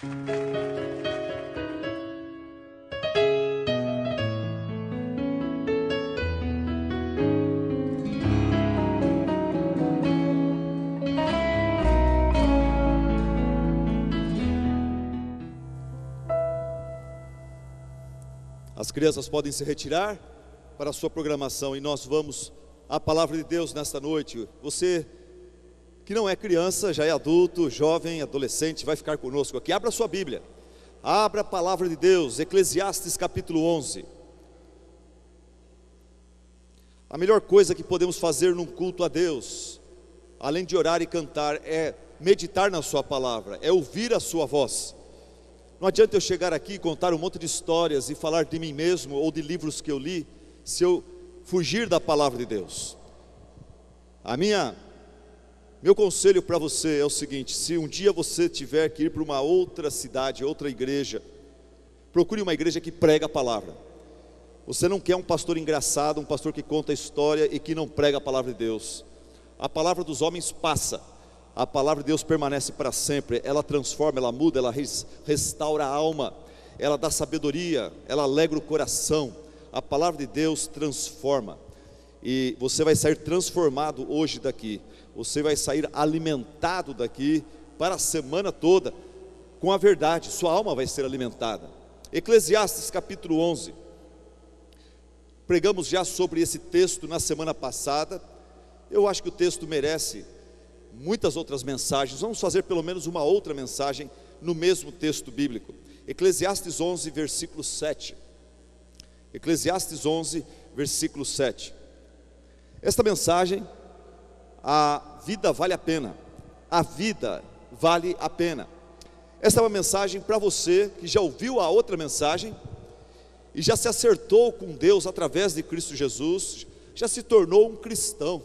As crianças podem se retirar para a sua programação e nós vamos à palavra de Deus nesta noite. Você que não é criança, já é adulto, jovem, adolescente, vai ficar conosco aqui. Abra a sua Bíblia, abra a palavra de Deus, Eclesiastes capítulo 11. A melhor coisa que podemos fazer num culto a Deus, além de orar e cantar, é meditar na sua palavra, é ouvir a sua voz. Não adianta eu chegar aqui e contar um monte de histórias e falar de mim mesmo ou de livros que eu li, se eu fugir da palavra de Deus. Meu conselho para você é o seguinte: se um dia você tiver que ir para uma outra cidade, outra igreja, procure uma igreja que prega a palavra. Você não quer um pastor engraçado, um pastor que conta a história e que não prega a palavra de Deus. A palavra dos homens passa, a palavra de Deus permanece para sempre. Ela transforma, ela muda, ela restaura a alma, ela dá sabedoria, ela alegra o coração. A palavra de Deus transforma, e você vai sair transformado hoje daqui. Você vai sair alimentado daqui para a semana toda com a verdade, sua alma vai ser alimentada. Eclesiastes capítulo 11, pregamos já sobre esse texto na semana passada. Eu acho que o texto merece muitas outras mensagens. Vamos fazer pelo menos uma outra mensagem no mesmo texto bíblico. Eclesiastes 11, versículo 7. Eclesiastes 11, versículo 7. Esta mensagem, a vida vale a pena. A vida vale a pena. Esta é uma mensagem para você que já ouviu a outra mensagem e já se acertou com Deus através de Cristo Jesus, já se tornou um cristão.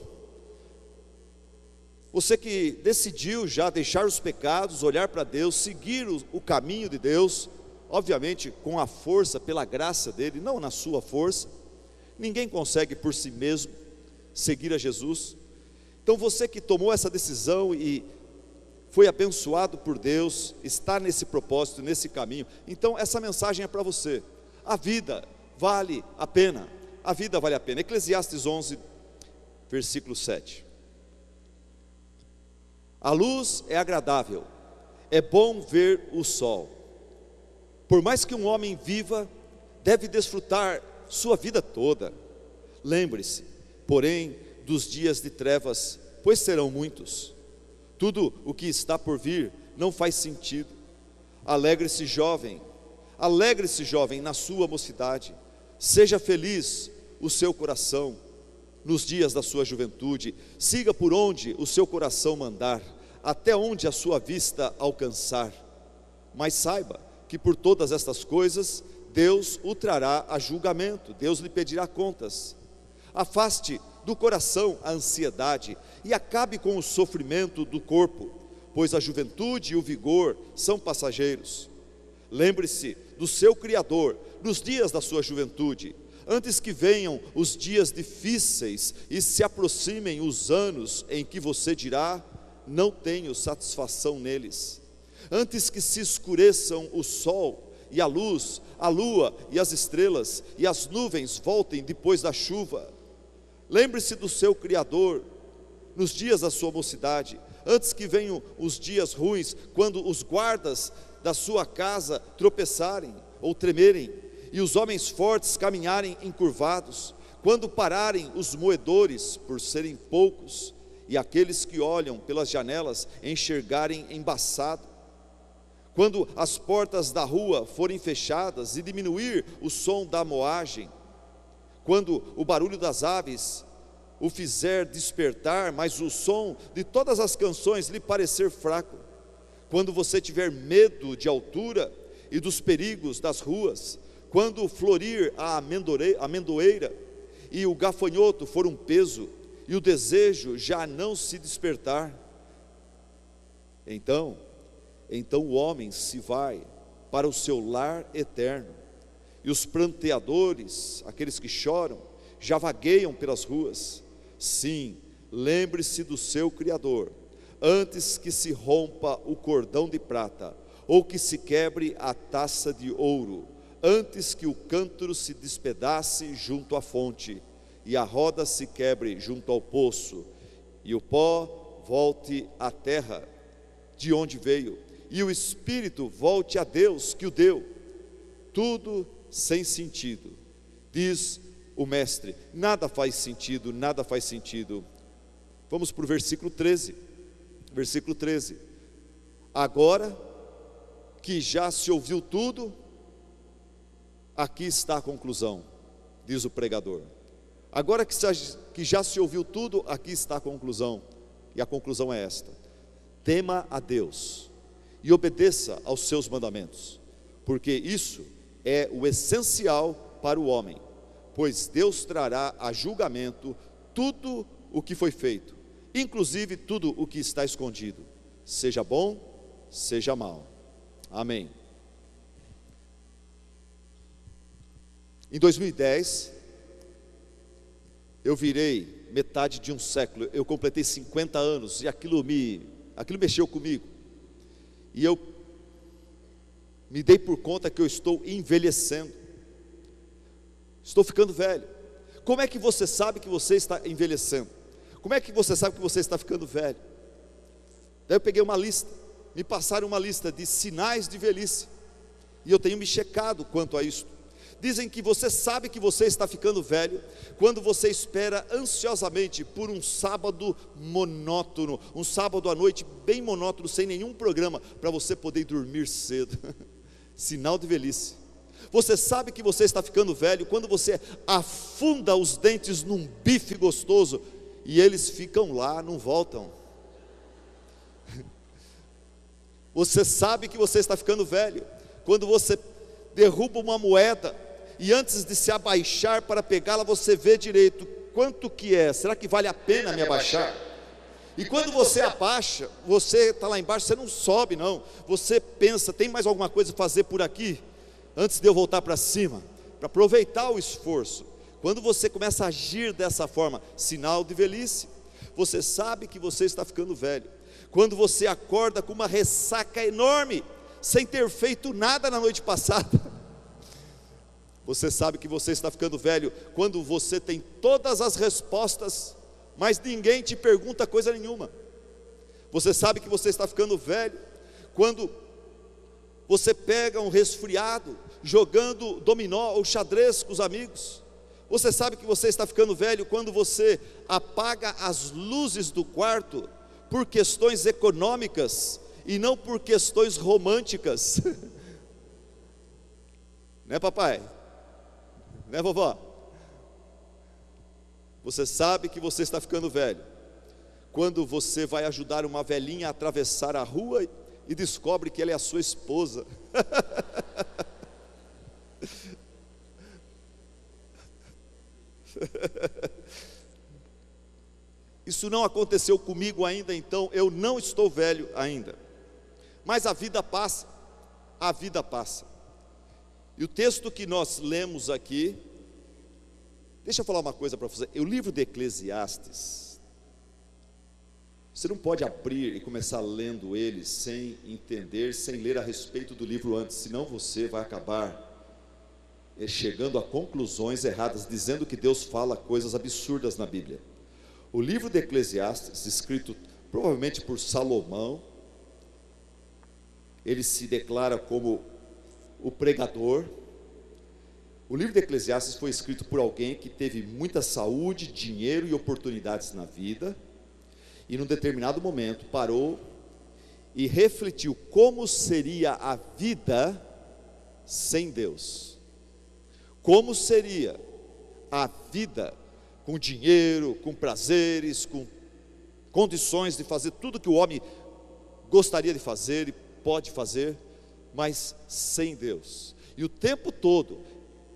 Você que decidiu já deixar os pecados, olhar para Deus, seguir o caminho de Deus, obviamente com a força, pela graça dele, não na sua força. Ninguém consegue por si mesmo seguir a Jesus. Então você que tomou essa decisão e foi abençoado por Deus, está nesse propósito, nesse caminho, então essa mensagem é para você. A vida vale a pena, a vida vale a pena. Eclesiastes 11, versículo 7. A luz é agradável, é bom ver o sol. Por mais que um homem viva, deve desfrutar sua vida toda. Lembre-se, porém, dos dias de trevas, pois serão muitos. Tudo o que está por vir não faz sentido. Alegre-se, jovem, na sua mocidade. Seja feliz o seu coração nos dias da sua juventude. Siga por onde o seu coração mandar, até onde a sua vista alcançar. Mas saiba que por todas estas coisas Deus o trará a julgamento, Deus lhe pedirá contas. Afaste do coração a ansiedade e acabe com o sofrimento do corpo, pois a juventude e o vigor são passageiros. Lembre-se do seu Criador nos dias da sua juventude, antes que venham os dias difíceis e se aproximem os anos em que você dirá: não tenho satisfação neles. Antes que se escureçam o sol e a luz, a lua e as estrelas, e as nuvens voltem depois da chuva. Lembre-se do seu Criador nos dias da sua mocidade, antes que venham os dias ruins, quando os guardas da sua casa tropeçarem ou tremerem, e os homens fortes caminharem encurvados, quando pararem os moedores por serem poucos, e aqueles que olham pelas janelas enxergarem embaçado, quando as portas da rua forem fechadas e diminuir o som da moagem, quando o barulho das aves o fizer despertar, mas o som de todas as canções lhe parecer fraco, quando você tiver medo de altura e dos perigos das ruas, quando florir a amendoeira e o gafanhoto for um peso, e o desejo já não se despertar, então o homem se vai para o seu lar eterno, e os pranteadores, aqueles que choram, já vagueiam pelas ruas. Sim, lembre-se do seu Criador, antes que se rompa o cordão de prata, ou que se quebre a taça de ouro, antes que o cântaro se despedace junto à fonte, e a roda se quebre junto ao poço, e o pó volte à terra, de onde veio, e o espírito volte a Deus que o deu. Tudo sem sentido. Diz o mestre, nada faz sentido, nada faz sentido. Vamos para o versículo 13. Versículo 13. Agora que já se ouviu tudo, aqui está a conclusão, diz o pregador. Agora que já se ouviu tudo, aqui está a conclusão. E a conclusão é esta: tema a Deus e obedeça aos seus mandamentos, porque isso é o essencial para o homem, pois Deus trará a julgamento tudo o que foi feito, inclusive tudo o que está escondido, seja bom, seja mal. Amém. Em 2010, eu virei metade de um século, eu completei 50 anos, e aquilo mexeu comigo, e eu me dei por conta que eu estou envelhecendo, estou ficando velho. Como é que você sabe que você está envelhecendo? Como é que você sabe que você está ficando velho? Daí eu peguei uma lista, me passaram uma lista de sinais de velhice, e eu tenho me checado quanto a isso. Dizem que você sabe que você está ficando velho quando você espera ansiosamente por um sábado monótono, um sábado à noite bem monótono, sem nenhum programa, para você poder dormir cedo. Sinal de velhice. Você sabe que você está ficando velho quando você afunda os dentes num bife gostoso e eles ficam lá, não voltam. Você sabe que você está ficando velho quando você derruba uma moeda e antes de se abaixar para pegá-la, você vê direito quanto que é, será que vale a pena me abaixar? E quando você abaixa, você está lá embaixo, você não sobe não, você pensa, tem mais alguma coisa a fazer por aqui, antes de eu voltar para cima, para aproveitar o esforço. Quando você começa a agir dessa forma, sinal de velhice. Você sabe que você está ficando velho quando você acorda com uma ressaca enorme, sem ter feito nada na noite passada. Você sabe que você está ficando velho quando você tem todas as respostas, mas ninguém te pergunta coisa nenhuma. Você sabe que você está ficando velho quando você pega um resfriado jogando dominó ou xadrez com os amigos. Você sabe que você está ficando velho quando você apaga as luzes do quarto por questões econômicas e não por questões românticas. Né, papai? Né, vovó? Você sabe que você está ficando velho quando você vai ajudar uma velhinha a atravessar a rua e descobre que ela é a sua esposa. Isso não aconteceu comigo ainda, então eu não estou velho ainda. Mas a vida passa, a vida passa. E o texto que nós lemos aqui, deixa eu falar uma coisa para você. O livro de Eclesiastes, você não pode abrir e começar lendo ele sem entender, sem ler a respeito do livro antes, senão você vai acabar chegando a conclusões erradas, dizendo que Deus fala coisas absurdas na Bíblia. O livro de Eclesiastes, escrito provavelmente por Salomão, ele se declara como o pregador. O livro de Eclesiastes foi escrito por alguém que teve muita saúde, dinheiro e oportunidades na vida, e num determinado momento parou e refletiu como seria a vida sem Deus. Como seria a vida com dinheiro, com prazeres, com condições de fazer tudo que o homem gostaria de fazer e pode fazer, mas sem Deus. E o tempo todo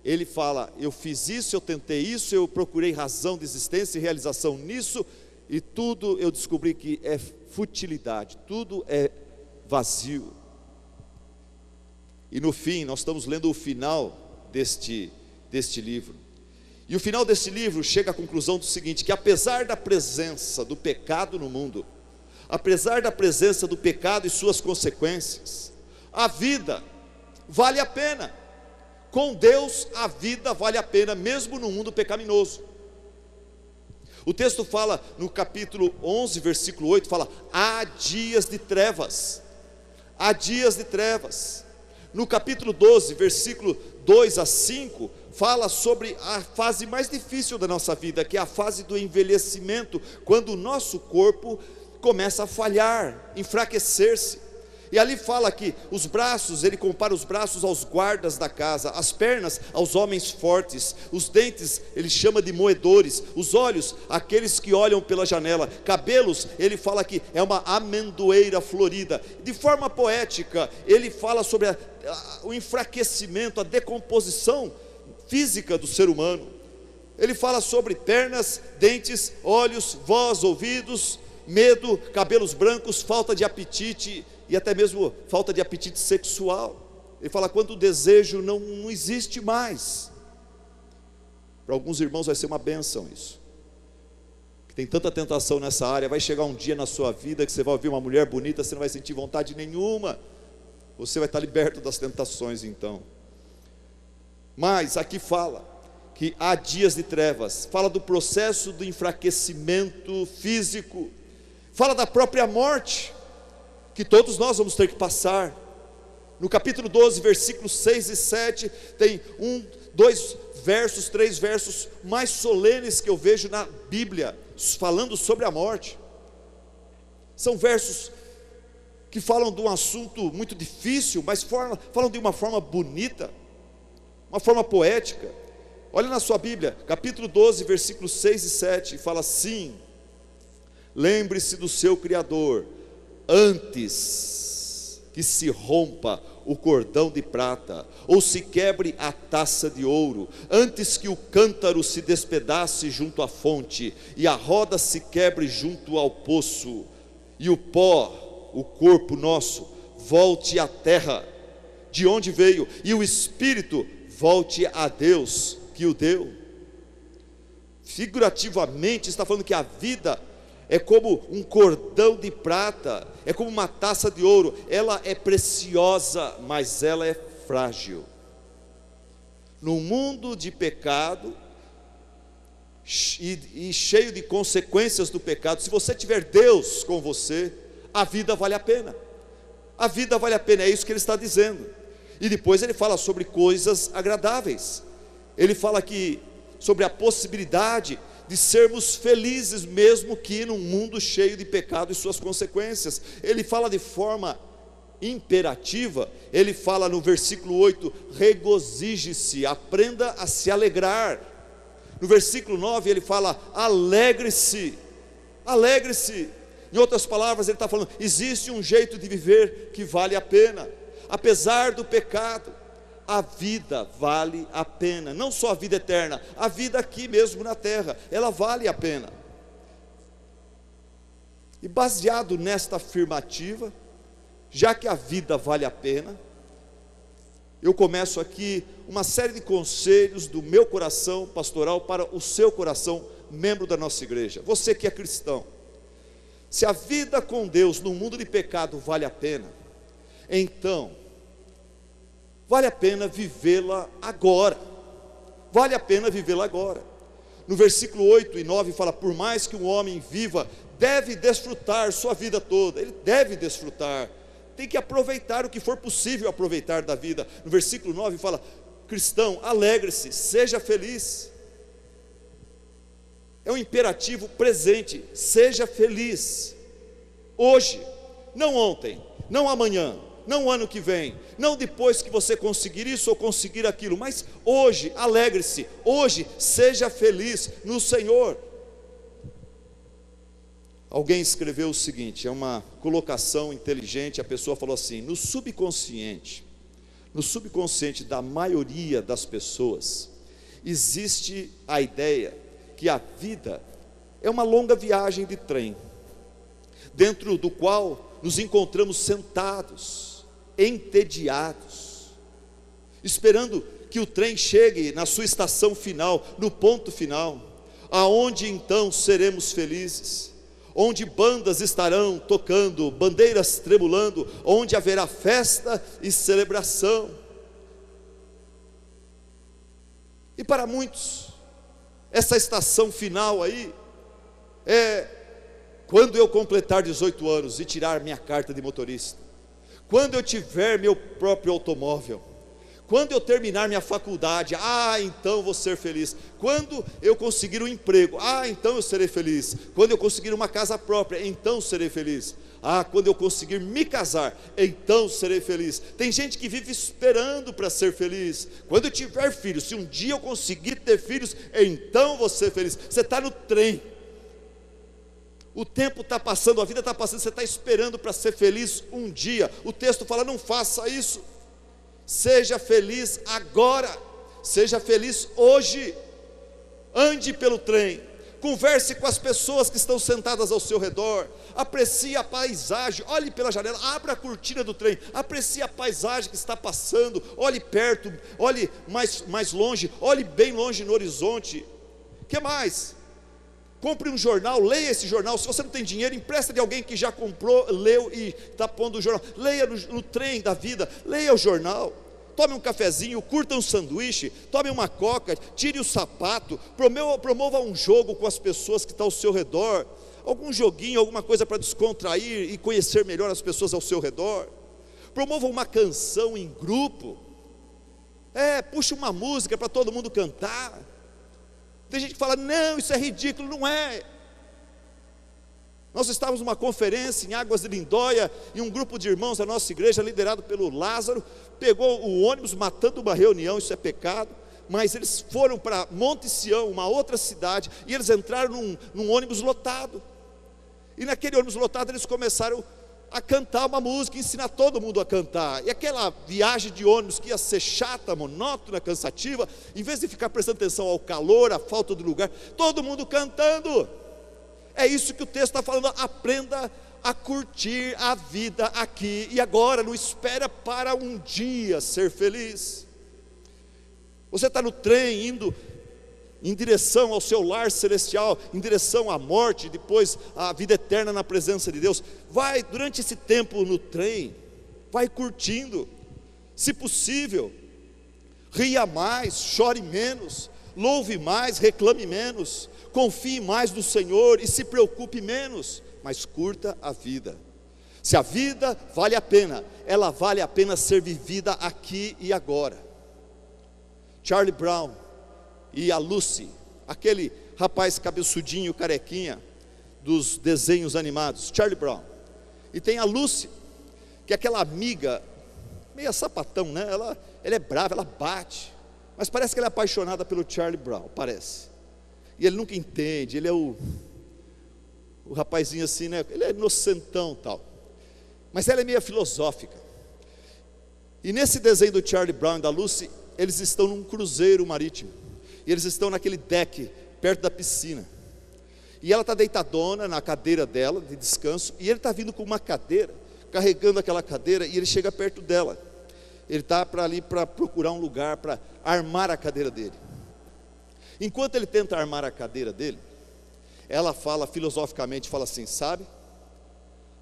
ele fala: eu fiz isso, eu tentei isso, eu procurei razão de existência e realização nisso, e tudo eu descobri que é futilidade, tudo é vazio. E no fim, nós estamos lendo o final deste livro, e o final deste livro chega à conclusão do seguinte: que apesar da presença do pecado no mundo, apesar da presença do pecado e suas consequências, A vida vale a pena. Com Deus a vida vale a pena, mesmo no mundo pecaminoso. O texto fala no capítulo 11, versículo 8, fala: há dias de trevas. Há dias de trevas. No capítulo 12, versículo 2 a 5, fala sobre a fase mais difícil da nossa vida, que é a fase do envelhecimento, quando o nosso corpo começa a falhar, enfraquecer-se. E ali fala que os braços, ele compara os braços aos guardas da casa, as pernas aos homens fortes, os dentes ele chama de moedores, os olhos, aqueles que olham pela janela, cabelos, ele fala que é uma amendoeira florida. De forma poética, ele fala sobre o enfraquecimento, a decomposição física do ser humano. Ele fala sobre pernas, dentes, olhos, voz, ouvidos, medo, cabelos brancos, falta de apetite e até mesmo falta de apetite sexual. Ele fala quando o desejo não existe mais. Para alguns irmãos vai ser uma bênção isso, que tem tanta tentação nessa área. Vai chegar um dia na sua vida que você vai ouvir uma mulher bonita, você não vai sentir vontade nenhuma, você vai estar liberto das tentações então. Mas aqui fala que há dias de trevas, fala do processo do enfraquecimento físico, fala da própria morte, que todos nós vamos ter que passar. No capítulo 12, versículos 6 e 7, tem 3 versos mais solenes que eu vejo na Bíblia, falando sobre a morte. São versos que falam de um assunto muito difícil, mas falam de uma forma bonita, uma forma poética. Olha na sua Bíblia, capítulo 12, versículos 6 e 7, fala assim: lembre-se do seu Criador, antes que se rompa o cordão de prata, ou se quebre a taça de ouro, antes que o cântaro se despedace junto à fonte, e a roda se quebre junto ao poço, e o pó, o corpo nosso, volte à terra, de onde veio, e o espírito volte a Deus que o deu. Figurativamente está falando que a vida é como um cordão de prata, é como uma taça de ouro. Ela é preciosa, mas ela é frágil. No mundo de pecado e cheio de consequências do pecado, se você tiver Deus com você, a vida vale a pena. A vida vale a pena, é isso que ele está dizendo. E depois ele fala sobre coisas agradáveis. Ele fala aqui sobre a possibilidade de sermos felizes, mesmo que num mundo cheio de pecado e suas consequências. Ele fala de forma imperativa, ele fala no versículo 8, regozije-se, aprenda a se alegrar. No versículo 9 ele fala, alegre-se, alegre-se. Em outras palavras ele está falando, existe um jeito de viver que vale a pena, apesar do pecado. A vida vale a pena, não só a vida eterna, a vida aqui mesmo na terra, ela vale a pena. E baseado nesta afirmativa, já que a vida vale a pena, eu começo aqui uma série de conselhos do meu coração pastoral para o seu coração, membro da nossa igreja, você que é cristão. Se a vida com Deus no mundo de pecado vale a pena, então vale a pena vivê-la agora. Vale a pena vivê-la agora. No versículo 8 e 9 fala, por mais que um homem viva, deve desfrutar sua vida toda. Ele deve desfrutar. Tem que aproveitar o que for possível aproveitar da vida. No versículo 9 fala, cristão, alegre-se, seja feliz. É um imperativo presente, seja feliz. Hoje, não ontem, não amanhã, não o ano que vem, não depois que você conseguir isso ou conseguir aquilo, mas hoje, alegre-se, hoje seja feliz no Senhor. Alguém escreveu o seguinte, é uma colocação inteligente, a pessoa falou assim, no subconsciente da maioria das pessoas, existe a ideia que a vida é uma longa viagem de trem, dentro do qual nos encontramos sentados, entediados, esperando que o trem chegue na sua estação final, no ponto final, aonde então seremos felizes, onde bandas estarão tocando, bandeiras tremulando, onde haverá festa e celebração. E para muitos, essa estação final aí é quando eu completar 18 anos e tirar minha carta de motorista, quando eu tiver meu próprio automóvel, quando eu terminar minha faculdade, então vou ser feliz. Quando eu conseguir um emprego, então eu serei feliz. Quando eu conseguir uma casa própria, então serei feliz. Quando eu conseguir me casar, então serei feliz. Tem gente que vive esperando para ser feliz. Quando eu tiver filhos, se um dia eu conseguir ter filhos, então vou ser feliz. Você está no trem, o tempo está passando, a vida está passando, você está esperando para ser feliz um dia. O texto fala: não faça isso. Seja feliz agora, seja feliz hoje. Ande pelo trem, converse com as pessoas que estão sentadas ao seu redor, aprecie a paisagem, olhe pela janela, abra a cortina do trem, aprecie a paisagem que está passando, olhe perto, olhe mais longe, olhe bem longe no horizonte. O que mais? Compre um jornal, leia esse jornal. Se você não tem dinheiro, empresta de alguém que já comprou, leu e está pondo o jornal. Leia no trem da vida, leia o jornal. Tome um cafezinho, curta um sanduíche, tome uma coca, tire o sapato, promova um jogo com as pessoas que estão ao seu redor, algum joguinho, alguma coisa para descontrair e conhecer melhor as pessoas ao seu redor. Promova uma canção em grupo, puxe uma música para todo mundo cantar. Tem gente que fala: não, isso é ridículo. Não é. Nós estávamos numa conferência em Águas de Lindóia, e um grupo de irmãos da nossa igreja, liderado pelo Lázaro, pegou o ônibus, matando uma reunião. Isso é pecado, mas eles foram para Monte Sião, uma outra cidade, e eles entraram num ônibus lotado, e naquele ônibus lotado eles começaram a cantar uma música, ensinar todo mundo a cantar. E aquela viagem de ônibus que ia ser chata, monótona, cansativa, em vez de ficar prestando atenção ao calor, à falta de lugar, todo mundo cantando. É isso que o texto está falando. Aprenda a curtir a vida aqui e agora, não espera para um dia ser feliz. Você está no trem, indo em direção ao seu lar celestial, em direção à morte, depois à vida eterna na presença de Deus. Vai, durante esse tempo no trem, vai curtindo. Se possível, ria mais, chore menos, louve mais, reclame menos, confie mais no Senhor e se preocupe menos, mas curta a vida. Se a vida vale a pena, ela vale a pena ser vivida aqui e agora. Charlie Brown e a Lucy, aquele rapaz cabeçudinho, carequinha, dos desenhos animados, Charlie Brown. E tem a Lucy, que é aquela amiga, meia sapatão, né? Ela é brava, ela bate, mas parece que ela é apaixonada pelo Charlie Brown, parece. E ele nunca entende, ele é o rapazinho assim, né? Ele é inocentão tal, mas ela é meio filosófica. E nesse desenho do Charlie Brown e da Lucy, eles estão num cruzeiro marítimo, e eles estão naquele deck, perto da piscina, e ela está deitadona na cadeira dela, de descanso, e ele está vindo com uma cadeira, carregando aquela cadeira, e ele chega perto dela. Ele está ali para procurar um lugar para armar a cadeira dele. Enquanto ele tenta armar a cadeira dele, ela fala filosoficamente, fala assim: sabe,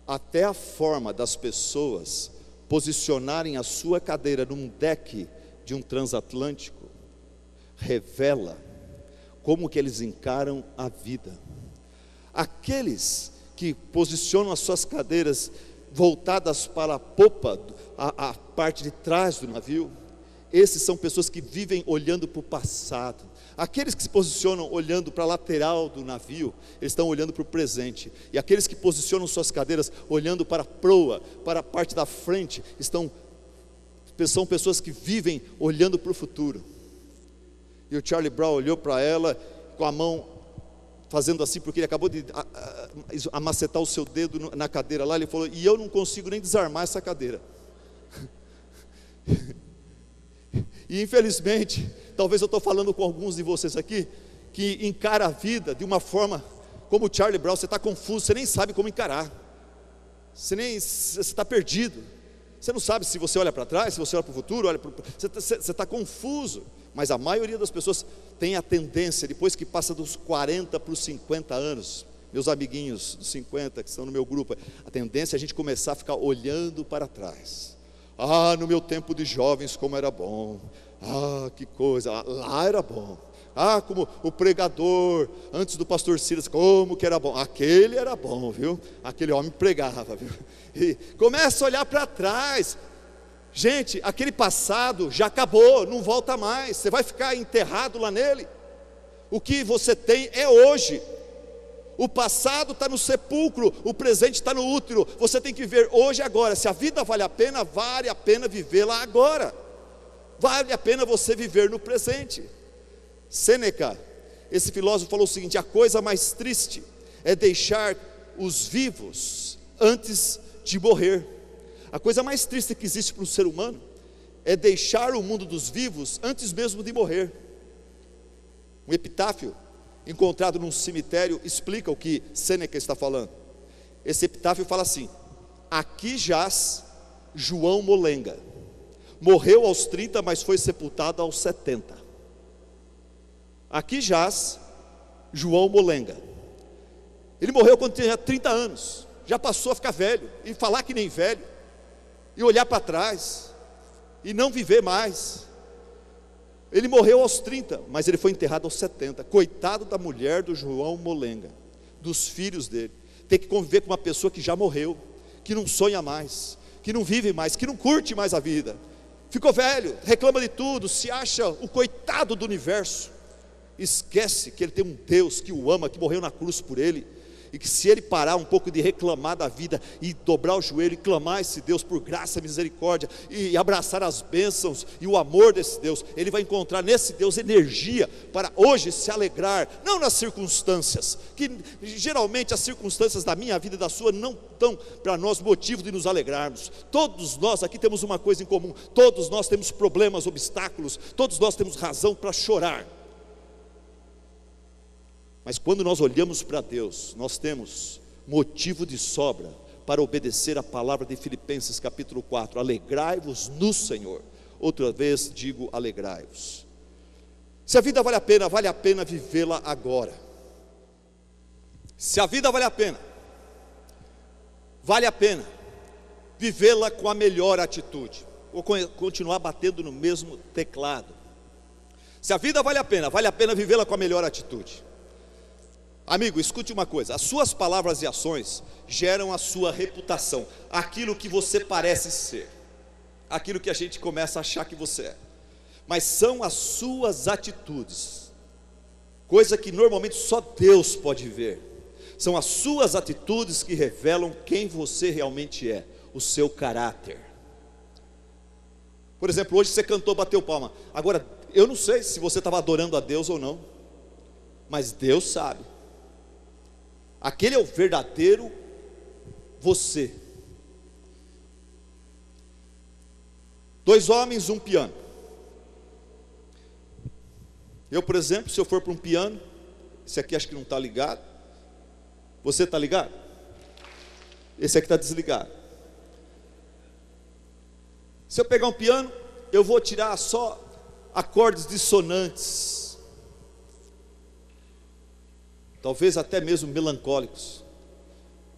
até a forma das pessoas posicionarem a sua cadeira num deck de um transatlântico revela como que eles encaram a vida. Aqueles que posicionam as suas cadeiras voltadas para a popa, a parte de trás do navio, esses são pessoas que vivem olhando para o passado. Aqueles que se posicionam olhando para a lateral do navio, eles estão olhando para o presente. E aqueles que posicionam suas cadeiras olhando para a proa, para a parte da frente, são pessoas que vivem olhando para o futuro. E o Charlie Brown olhou para ela com a mão fazendo assim, porque ele acabou de amacetar o seu dedo na cadeira lá. Ele falou: e eu não consigo nem desarmar essa cadeira. E infelizmente, talvez eu estou falando com alguns de vocês aqui, que encara a vida de uma forma como o Charlie Brown. Você está confuso, você nem sabe como encarar, você está perdido, você não sabe se você olha para trás, se você olha para o futuro, você está confuso. Mas a maioria das pessoas tem a tendência, depois que passa dos 40 para os 50 anos, Meus amiguinhos dos 50 que estão no meu grupo, a tendência é a gente começar a ficar olhando para trás. Ah, no meu tempo de jovens como era bom. Ah, que coisa, lá era bom. Ah, como o pregador, antes do pastor Silas, como que era bom. Aquele era bom, viu? Aquele homem pregava, viu? E começa a olhar para trás. Gente, aquele passado já acabou, não volta mais. Você vai ficar enterrado lá nele. O que você tem é hoje. O passado está no sepulcro, o presente está no útero. Você tem que viver hoje e agora. Se a vida vale a pena vivê-la agora. Vale a pena você viver no presente. Sêneca, esse filósofo, falou o seguinte: a coisa mais triste é deixar os vivos antes de morrer. A coisa mais triste que existe para um ser humano é deixar o mundo dos vivos antes mesmo de morrer. Um epitáfio encontrado num cemitério explica o que Sêneca está falando. Esse epitáfio fala assim: aqui jaz João Molenga, morreu aos 30, mas foi sepultado aos 70. Aqui jaz João Molenga. Ele morreu quando tinha 30 anos, já passou a ficar velho, e falar que nem velho, e olhar para trás, e não viver mais. Ele morreu aos 30, mas ele foi enterrado aos 70. Coitado da mulher do João Molenga, dos filhos dele, ter que conviver com uma pessoa que já morreu, que não sonha mais, que não vive mais, que não curte mais a vida. Ficou velho, reclama de tudo, se acha o coitado do universo. Esquece que ele tem um Deus que o ama, que morreu na cruz por ele, e que se ele parar um pouco de reclamar da vida, e dobrar o joelho e clamar a esse Deus por graça e misericórdia, e abraçar as bênçãos e o amor desse Deus, ele vai encontrar nesse Deus energia para hoje se alegrar, não nas circunstâncias, que geralmente as circunstâncias da minha vida e da sua não dão para nós motivo de nos alegrarmos. Todos nós aqui temos uma coisa em comum: todos nós temos problemas, obstáculos, todos nós temos razão para chorar. Mas quando nós olhamos para Deus, nós temos motivo de sobra para obedecer a palavra de Filipenses capítulo 4, alegrai-vos no Senhor. Outra vez digo, alegrai-vos. Se a vida vale a pena vivê-la agora. Se a vida vale a pena vivê-la com a melhor atitude. Vou continuar batendo no mesmo teclado. Se a vida vale a pena vivê-la com a melhor atitude. Amigo, escute uma coisa: as suas palavras e ações geram a sua reputação, aquilo que você parece ser, aquilo que a gente começa a achar que você é. Mas são as suas atitudes, coisa que normalmente só Deus pode ver. São as suas atitudes que revelam quem você realmente é, o seu caráter. Por exemplo, hoje você cantou, bateu palma. Agora, eu não sei se você estava adorando a Deus ou não, mas Deus sabe. Aquele é o verdadeiro você. 2 homens, um piano. Eu, por exemplo, se eu for para um piano, esse aqui acho que não está ligado. Você está ligado? Esse aqui está desligado. Se eu pegar um piano, eu vou tirar só acordes dissonantes, talvez até mesmo melancólicos.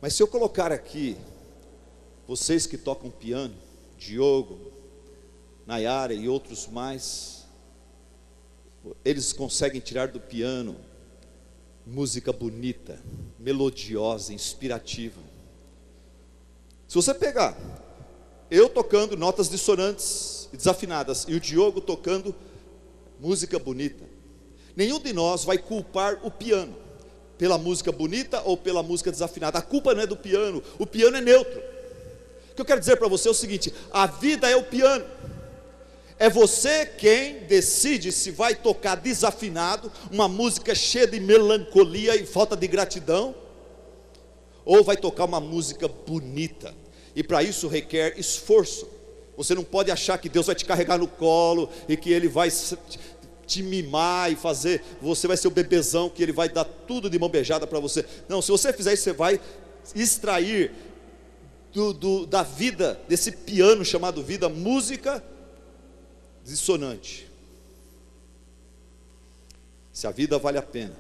Mas se eu colocar aqui vocês que tocam piano, Diogo, Nayara e outros mais, eles conseguem tirar do piano música bonita, melodiosa, inspirativa. Se você pegar eu tocando notas dissonantes e desafinadas e o Diogo tocando música bonita, nenhum de nós vai culpar o piano pela música bonita ou pela música desafinada. A culpa não é do piano, o piano é neutro. O que eu quero dizer para você é o seguinte: a vida é o piano. É você quem decide se vai tocar desafinado, uma música cheia de melancolia e falta de gratidão, ou vai tocar uma música bonita. E para isso requer esforço. Você não pode achar que Deus vai te carregar no colo e que Ele vai te mimar e fazer, você vai ser o bebezão que Ele vai dar tudo de mão beijada para você. Não, se você fizer isso, você vai extrair da vida, desse piano chamado vida, música dissonante. Se a vida vale a pena,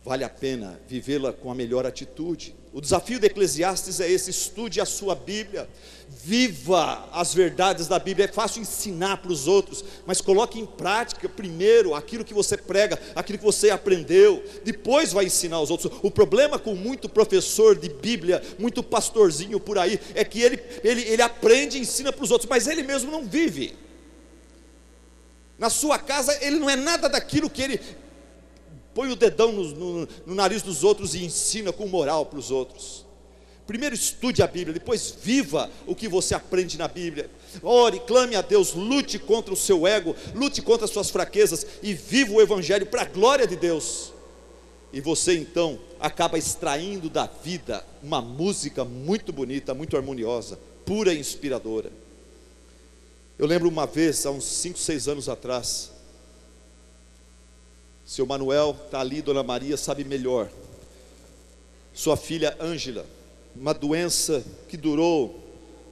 vale a pena vivê-la com a melhor atitude. O desafio de Eclesiastes é esse: estude a sua Bíblia, viva as verdades da Bíblia. É fácil ensinar para os outros, mas coloque em prática primeiro aquilo que você prega, aquilo que você aprendeu, depois vai ensinar aos outros. O problema com muito professor de Bíblia, muito pastorzinho por aí, é que ele aprende e ensina para os outros, mas ele mesmo não vive. Na sua casa ele não é nada daquilo que ele põe o dedão no nariz dos outros e ensina com moral para os outros. Primeiro estude a Bíblia, depois viva o que você aprende na Bíblia. Ore, clame a Deus, lute contra o seu ego, lute contra as suas fraquezas e viva o Evangelho para a glória de Deus. E você então acaba extraindo da vida uma música muito bonita, muito harmoniosa, pura e inspiradora. Eu lembro uma vez, há uns 5, 6 anos atrás, seu Manuel está ali, Dona Maria sabe melhor, sua filha Ângela, uma doença que durou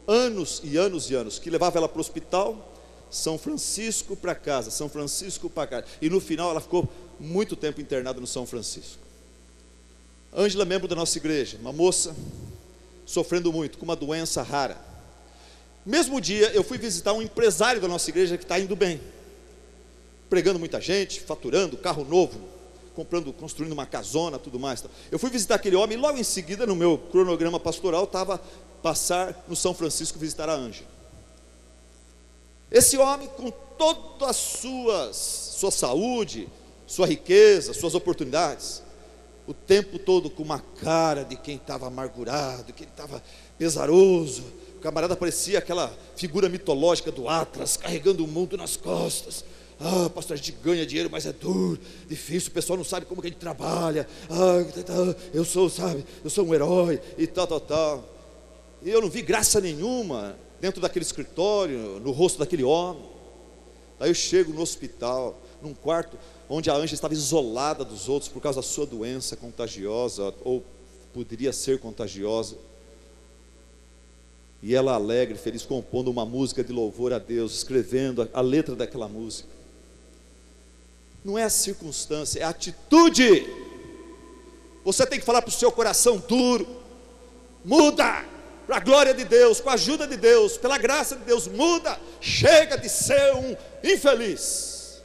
anos e anos e anos, que levava ela para o hospital, São Francisco para casa, São Francisco para casa, e no final ela ficou muito tempo internada no São Francisco. Ângela, membro da nossa igreja, uma moça sofrendo muito, com uma doença rara. Mesmo dia eu fui visitar um empresário da nossa igreja que está indo bem, pregando muita gente, faturando, carro novo, construindo uma casona, tudo mais. Eu fui visitar aquele homem e logo em seguida, no meu cronograma pastoral, estava passar no São Francisco visitar a Ângela. Esse homem, com toda a sua saúde, sua riqueza, suas oportunidades, o tempo todo com uma cara de quem estava amargurado, quem estava pesaroso. O camarada parecia aquela figura mitológica do Atlas, carregando o mundo nas costas. Ah, pastor, a gente ganha dinheiro, mas é duro, difícil, o pessoal não sabe como que a gente trabalha. Eu sou um herói e tal. E eu não vi graça nenhuma dentro daquele escritório, no rosto daquele homem. Aí eu chego no hospital, num quarto onde a Ângela estava isolada dos outros por causa da sua doença contagiosa, ou poderia ser contagiosa. E ela alegre, feliz, compondo uma música de louvor a Deus, escrevendo a letra daquela música. Não é a circunstância, é a atitude. Você tem que falar para o seu coração duro: muda, para a glória de Deus, com a ajuda de Deus, pela graça de Deus, muda, chega de ser um infeliz,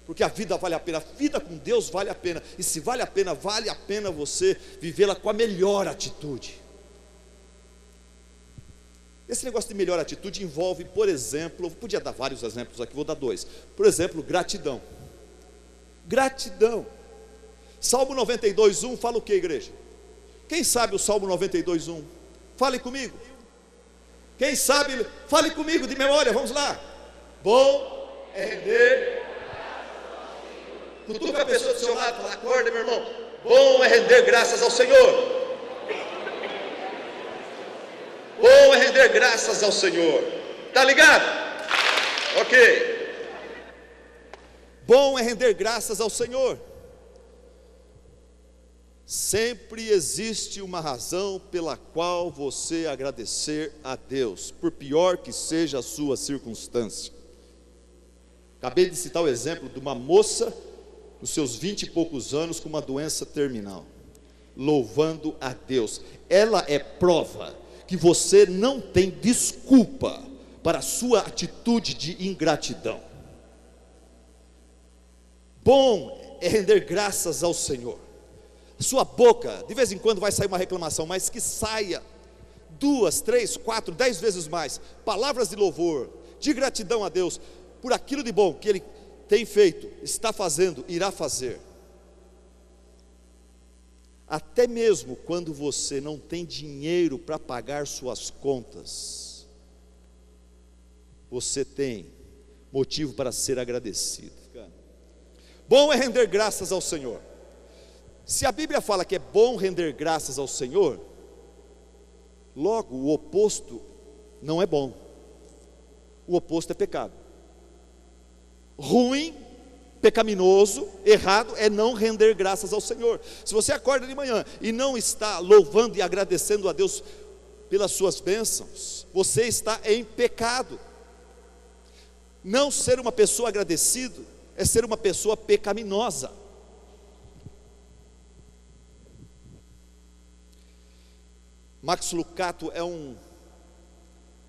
porque a vida vale a pena, a vida com Deus vale a pena, e se vale a pena você vivê-la com a melhor atitude. Esse negócio de melhor atitude envolve, por exemplo, eu podia dar vários exemplos aqui, vou dar 2. Por exemplo, gratidão. Gratidão. Salmo 92:1 fala o que, igreja? Quem sabe o Salmo 92:1? Fale comigo. Quem sabe, fale comigo de memória, vamos lá. Bom é render. Cutuca a pessoa do seu lado, fala: acorda, meu irmão. Bom é render graças ao Senhor. Bom é render graças ao Senhor. Está ligado? Ok. Bom é render graças ao Senhor. Sempre existe uma razão pela qual você agradecer a Deus, por pior que seja a sua circunstância. Acabei de citar o exemplo de uma moça, nos seus 20 e poucos anos, com uma doença terminal, louvando a Deus. Ela é prova que você não tem desculpa para a sua atitude de ingratidão. Bom é render graças ao Senhor. Sua boca, de vez em quando vai sair uma reclamação, mas que saia 2, 3, 4, 10 vezes mais palavras de louvor, de gratidão a Deus por aquilo de bom que Ele tem feito, está fazendo, irá fazer. Até mesmo quando você não tem dinheiro para pagar suas contas, você tem motivo para ser agradecido. Bom é render graças ao Senhor. Se a Bíblia fala que é bom render graças ao Senhor, logo o oposto não é bom. O oposto é pecado. Ruim, pecaminoso, errado é não render graças ao Senhor. Se você acorda de manhã e não está louvando e agradecendo a Deus pelas suas bênçãos, você está em pecado. Não ser uma pessoa agradecida é ser uma pessoa pecaminosa. Max Lucado é um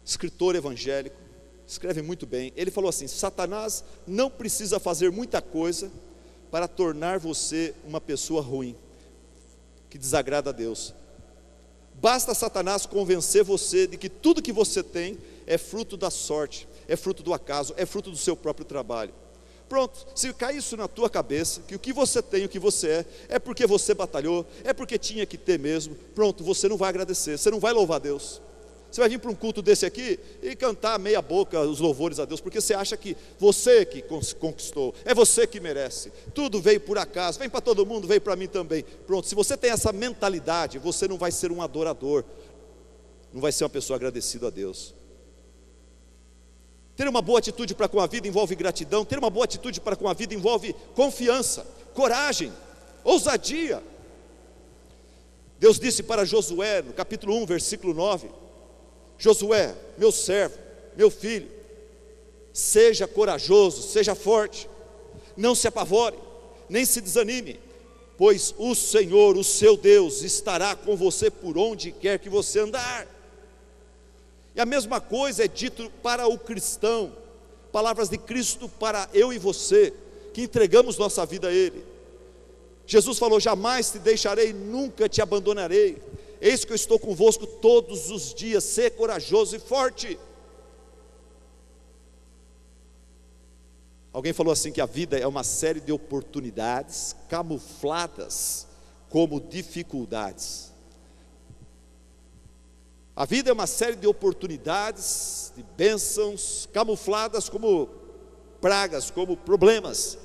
escritor evangélico, escreve muito bem. Ele falou assim: Satanás não precisa fazer muita coisa para tornar você uma pessoa ruim, que desagrada a Deus. Basta Satanás convencer você de que tudo que você tem é fruto da sorte, é fruto do acaso, é fruto do seu próprio trabalho. Pronto, se cair isso na tua cabeça, que o que você tem, o que você é porque você batalhou, é porque tinha que ter mesmo, pronto, você não vai agradecer, você não vai louvar a Deus. Você vai vir para um culto desse aqui e cantar meia boca os louvores a Deus, porque você acha que você que conquistou, é você que merece, tudo veio por acaso, vem para todo mundo, veio para mim também. Pronto, se você tem essa mentalidade, você não vai ser um adorador, não vai ser uma pessoa agradecida a Deus. Ter uma boa atitude para com a vida envolve gratidão. Ter uma boa atitude para com a vida envolve confiança, coragem, ousadia. Deus disse para Josué, no capítulo 1, versículo 9: Josué, meu servo, meu filho, seja corajoso, seja forte, não se apavore, nem se desanime, pois o Senhor, o seu Deus, estará com você por onde quer que você andar. E a mesma coisa é dito para o cristão, palavras de Cristo para eu e você, que entregamos nossa vida a Ele. Jesus falou: jamais te deixarei, nunca te abandonarei, eis que eu estou convosco todos os dias, ser corajoso e forte. Alguém falou assim que a vida é uma série de oportunidades camufladas como dificuldades. A vida é uma série de oportunidades, de bênçãos, camufladas como pragas, como problemas.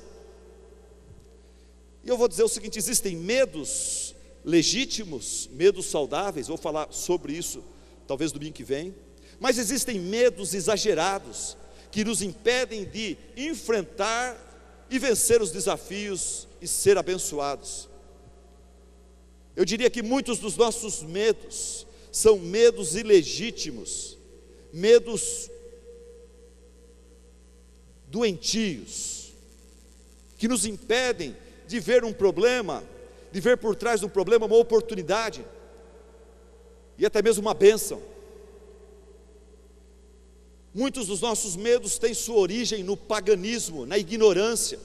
E eu vou dizer o seguinte: existem medos legítimos, medos saudáveis, vou falar sobre isso talvez domingo que vem, mas existem medos exagerados, que nos impedem de enfrentar e vencer os desafios e ser abençoados. Eu diria que muitos dos nossos medos são medos ilegítimos, medos doentios, que nos impedem de ver um problema, de ver por trás de um problema uma oportunidade, e até mesmo uma bênção. Muitos dos nossos medos têm sua origem no paganismo, na ignorância.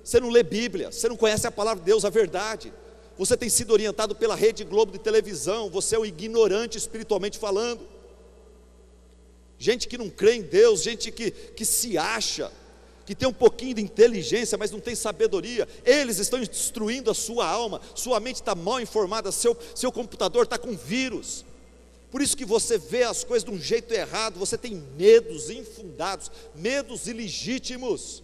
Você não lê Bíblia, você não conhece a palavra de Deus, a verdade. Você tem sido orientado pela Rede Globo de televisão, você é um ignorante espiritualmente falando. Gente que não crê em Deus, gente que se acha, que tem um pouquinho de inteligência, mas não tem sabedoria. Eles estão destruindo a sua alma, sua mente está mal informada, seu computador está com vírus. Por isso que você vê as coisas de um jeito errado, você tem medos infundados, medos ilegítimos.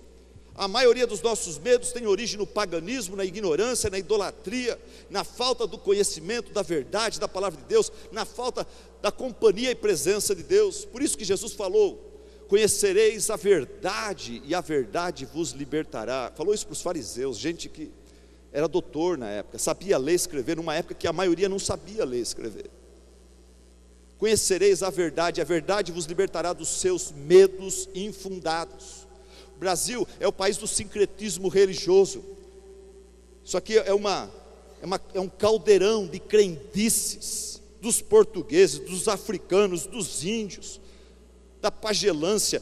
A maioria dos nossos medos tem origem no paganismo, na ignorância, na idolatria, na falta do conhecimento da verdade, da palavra de Deus, na falta da companhia e presença de Deus. Por isso que Jesus falou: conhecereis a verdade e a verdade vos libertará. Falou isso para os fariseus, gente que era doutor na época, sabia ler e escrever, numa época que a maioria não sabia ler e escrever. Conhecereis a verdade vos libertará dos seus medos infundados. O Brasil é o país do sincretismo religioso. Isso aqui é um caldeirão de crendices, dos portugueses, dos africanos, dos índios, da pagelância.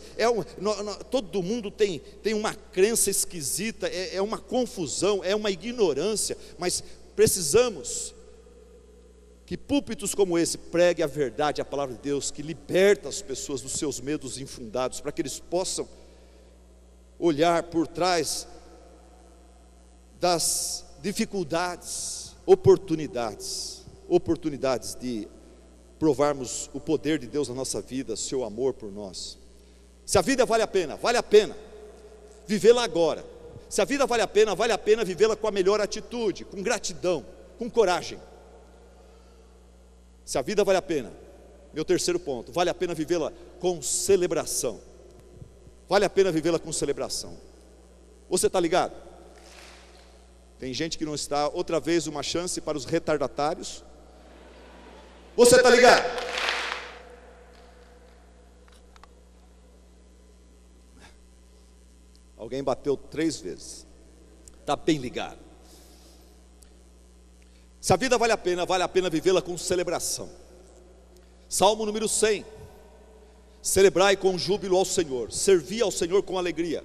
Todo mundo tem uma crença esquisita, é uma confusão, é uma ignorância, mas precisamos que púlpitos como esse pregue a verdade, a palavra de Deus, que liberta as pessoas dos seus medos infundados, para que eles possam olhar por trás das dificuldades, oportunidades de provarmos o poder de Deus na nossa vida, seu amor por nós. Se a vida vale a pena vivê-la agora. Se a vida vale a pena vivê-la com a melhor atitude, com gratidão, com coragem. Se a vida vale a pena, meu terceiro ponto, vale a pena vivê-la com celebração. Vale a pena vivê-la com celebração. Você está ligado? Tem gente que não está. Outra vez uma chance para os retardatários. Você está ligado? Alguém bateu 3 vezes. Está bem ligado. Se a vida vale a pena vivê-la com celebração. Salmo número 100. Celebrai com júbilo ao Senhor, servi ao Senhor com alegria.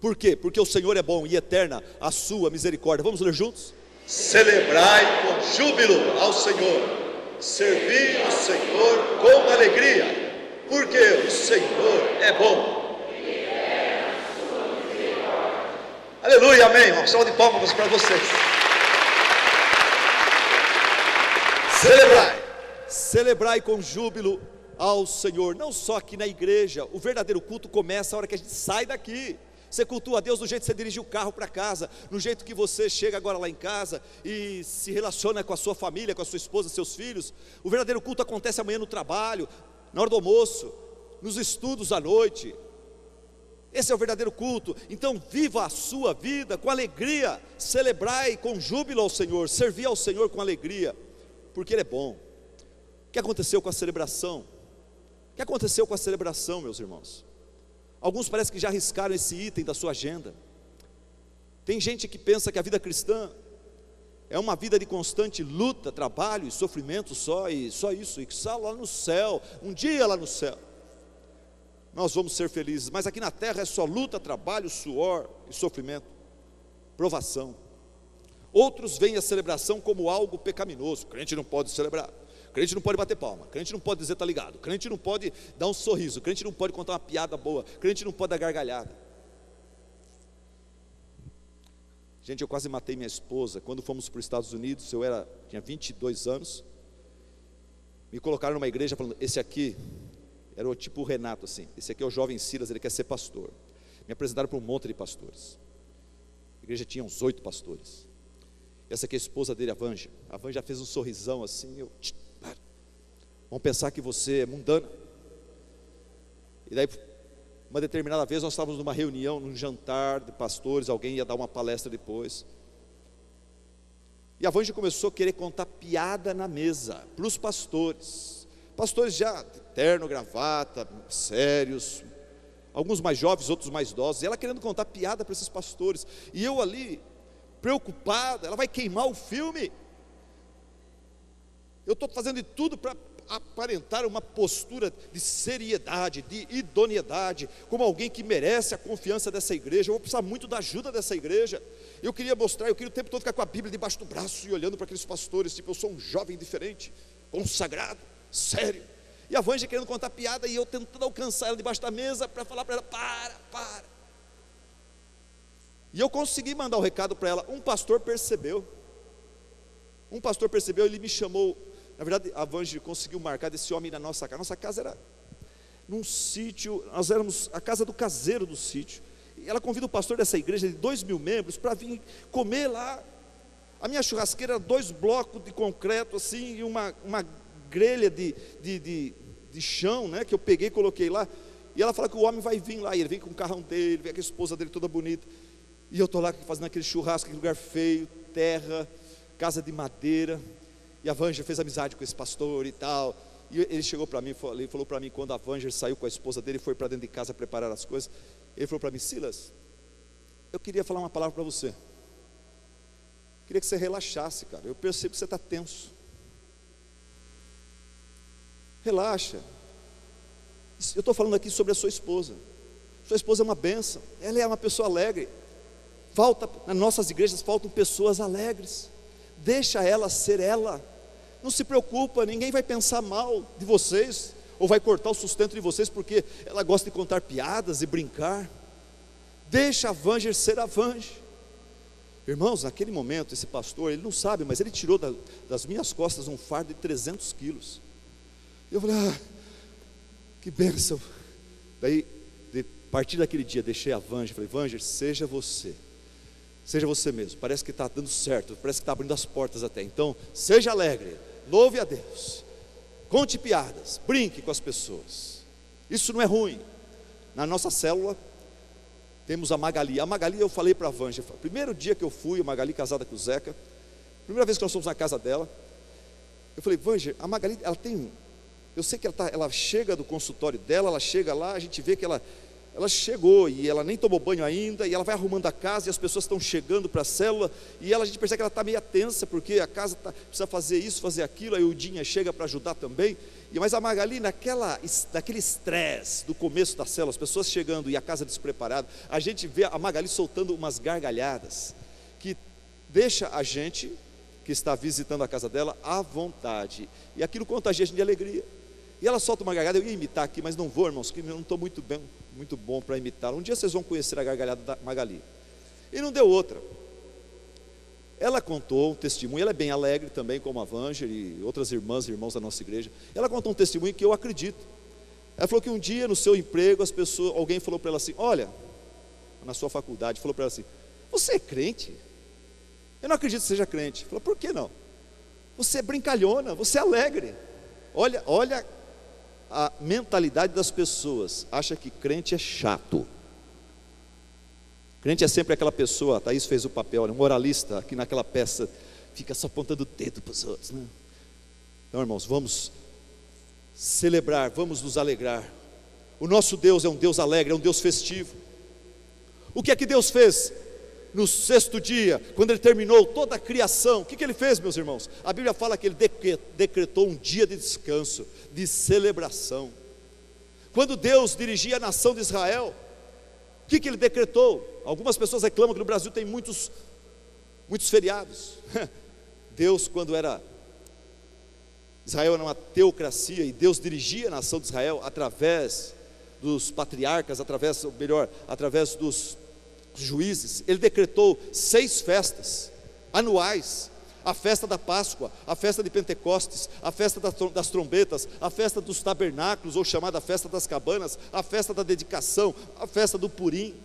Por quê? Porque o Senhor é bom e eterna a sua misericórdia. Vamos ler juntos? Celebrai com júbilo ao Senhor, servi ao Senhor com alegria, porque o Senhor é bom. Aleluia, amém, irmão. Salve de palmas para vocês. Celebrai com júbilo ao Senhor. Não só aqui na igreja, o verdadeiro culto começa a hora que a gente sai daqui. Você cultua a Deus do jeito que você dirige o carro para casa, no jeito que você chega agora lá em casa e se relaciona com a sua família, com a sua esposa, seus filhos. O verdadeiro culto acontece amanhã no trabalho, na hora do almoço, nos estudos à noite. Esse é o verdadeiro culto. Então viva a sua vida com alegria, celebrai com júbilo ao Senhor, servi ao Senhor com alegria, porque Ele é bom. O que aconteceu com a celebração? O que aconteceu com a celebração, meus irmãos? Alguns parece que já arriscaram esse item da sua agenda. Tem gente que pensa que a vida cristã é uma vida de constante luta, trabalho e sofrimento só isso, e que só lá no céu, um dia lá no céu nós vamos ser felizes, mas aqui na terra é só luta, trabalho, suor e sofrimento, provação. Outros veem a celebração como algo pecaminoso. Crente não pode celebrar, crente não pode bater palma, crente não pode dizer tá ligado, crente não pode dar um sorriso, crente não pode contar uma piada boa, crente não pode dar gargalhada. Gente, eu quase matei minha esposa quando fomos para os Estados Unidos. Tinha 22 anos. Me colocaram numa igreja falando, esse aqui era o tipo Renato assim, esse aqui é o jovem Silas, ele quer ser pastor. Me apresentaram para um monte de pastores. A igreja tinha uns 8 pastores. Essa aqui é a esposa dele, a Vanja. A Vanja fez um sorrisão assim, vamos pensar que você é mundana. E daí, uma determinada vez, nós estávamos numa reunião, num jantar de pastores, alguém ia dar uma palestra depois. E a Vanja começou a querer contar piada na mesa, para os pastores. Pastores já de terno, gravata, sérios, alguns mais jovens, outros mais idosos. E ela querendo contar piada para esses pastores. E eu ali, preocupada, ela vai queimar o filme. Eu estou fazendo de tudo para aparentar uma postura de seriedade, de idoneidade, como alguém que merece a confiança dessa igreja. Eu vou precisar muito da ajuda dessa igreja. Eu queria o tempo todo ficar com a Bíblia debaixo do braço e olhando para aqueles pastores, tipo, eu sou um jovem diferente, consagrado, sério. E a Vanja querendo contar piada e eu tentando alcançar ela debaixo da mesa para falar para ela, para. E eu consegui mandar o recado para ela. Um pastor percebeu, ele me chamou. Na verdade, a Vanja conseguiu marcar desse homem na nossa casa. Nossa casa era num sítio, nós éramos a casa do caseiro do sítio. E ela convida o pastor dessa igreja de 2.000 membros para vir comer lá. A minha churrasqueira era 2 blocos de concreto assim, e uma grelha de chão, né, que eu peguei e coloquei lá. E ela fala que o homem vai vir lá, e ele vem com o carrão dele, vem com a esposa dele toda bonita. E eu estou lá fazendo aquele churrasco, aquele lugar feio, terra, casa de madeira. E a Vanja fez amizade com esse pastor e tal. E ele chegou para mim, ele falou para mim, quando a Vanja saiu com a esposa dele, foi para dentro de casa preparar as coisas. Ele falou para mim, Silas, eu queria falar uma palavra para você. Queria que você relaxasse, cara. Eu percebo que você está tenso. Relaxa. Eu estou falando aqui sobre a sua esposa. Sua esposa é uma bênção. Ela é uma pessoa alegre. Nas nossas igrejas faltam pessoas alegres. Deixa ela ser ela. Não se preocupa, ninguém vai pensar mal de vocês, ou vai cortar o sustento de vocês, porque ela gosta de contar piadas e brincar. Deixa a Vanja ser a Vanja. Irmãos, naquele momento, esse pastor, ele não sabe, mas ele tirou das minhas costas um fardo de 300 quilos. Eu falei, que bênção. Daí, a partir daquele dia, deixei a Vanja, falei, Vanja, seja você mesmo, parece que está dando certo, parece que está abrindo as portas até, então, seja alegre, louve a Deus, conte piadas, brinque com as pessoas, isso não é ruim. Na nossa célula, temos a Magali. Eu falei para a Vanja, primeiro dia que eu fui, a Magali casada com o Zeca, primeira vez que nós fomos na casa dela, eu falei, Vanja, a Magali, ela tem, eu sei que ela chega do consultório dela, ela chega lá, a gente vê que ela ela chegou e ela nem tomou banho ainda, e ela vai arrumando a casa, e as pessoas estão chegando para a célula, e a gente percebe que ela está meio tensa, porque a casa precisa fazer isso, fazer aquilo, aí o Dinha chega para ajudar também, mas a Magali, naquele estresse do começo da célula, as pessoas chegando e a casa despreparada, a gente vê a Magali soltando umas gargalhadas, que deixa a gente, que está visitando a casa dela, à vontade, e aquilo contagia a gente de alegria. E ela solta uma gargalhada, eu ia imitar aqui, mas não vou, irmãos, que eu não estou muito bom para imitar. Um dia vocês vão conhecer a gargalhada da Magali. E não deu outra. Ela contou um testemunho, ela é bem alegre também, como a Vanger e outras irmãs e irmãos da nossa igreja. Ela contou um testemunho que eu acredito. Ela falou que um dia no seu emprego, alguém falou para ela assim, olha, na sua faculdade, falou para ela assim, você é crente? Eu não acredito que seja crente. Falou, por que não? Você é brincalhona, você é alegre. Olha a mentalidade das pessoas, acha que crente é chato. Crente é sempre aquela pessoa, a Thaís fez o papel, um moralista, que naquela peça fica só apontando o dedo para os outros, né? Então, irmãos, vamos celebrar, vamos nos alegrar. O nosso Deus é um Deus alegre, é um Deus festivo. O que é que Deus fez no sexto dia, quando Ele terminou toda a criação? O que Ele fez, meus irmãos? A Bíblia fala que Ele decretou um dia de descanso, de celebração. Quando Deus dirigia a nação de Israel, o que Ele decretou? Algumas pessoas reclamam que no Brasil tem muitos feriados. Deus, quando Israel era uma teocracia, e Deus dirigia a nação de Israel através dos patriarcas, através dos juízes, Ele decretou 6 festas anuais: a festa da Páscoa, a festa de Pentecostes, a festa das trombetas, a festa dos tabernáculos, ou chamada festa das cabanas, a festa da dedicação, a festa do Purim.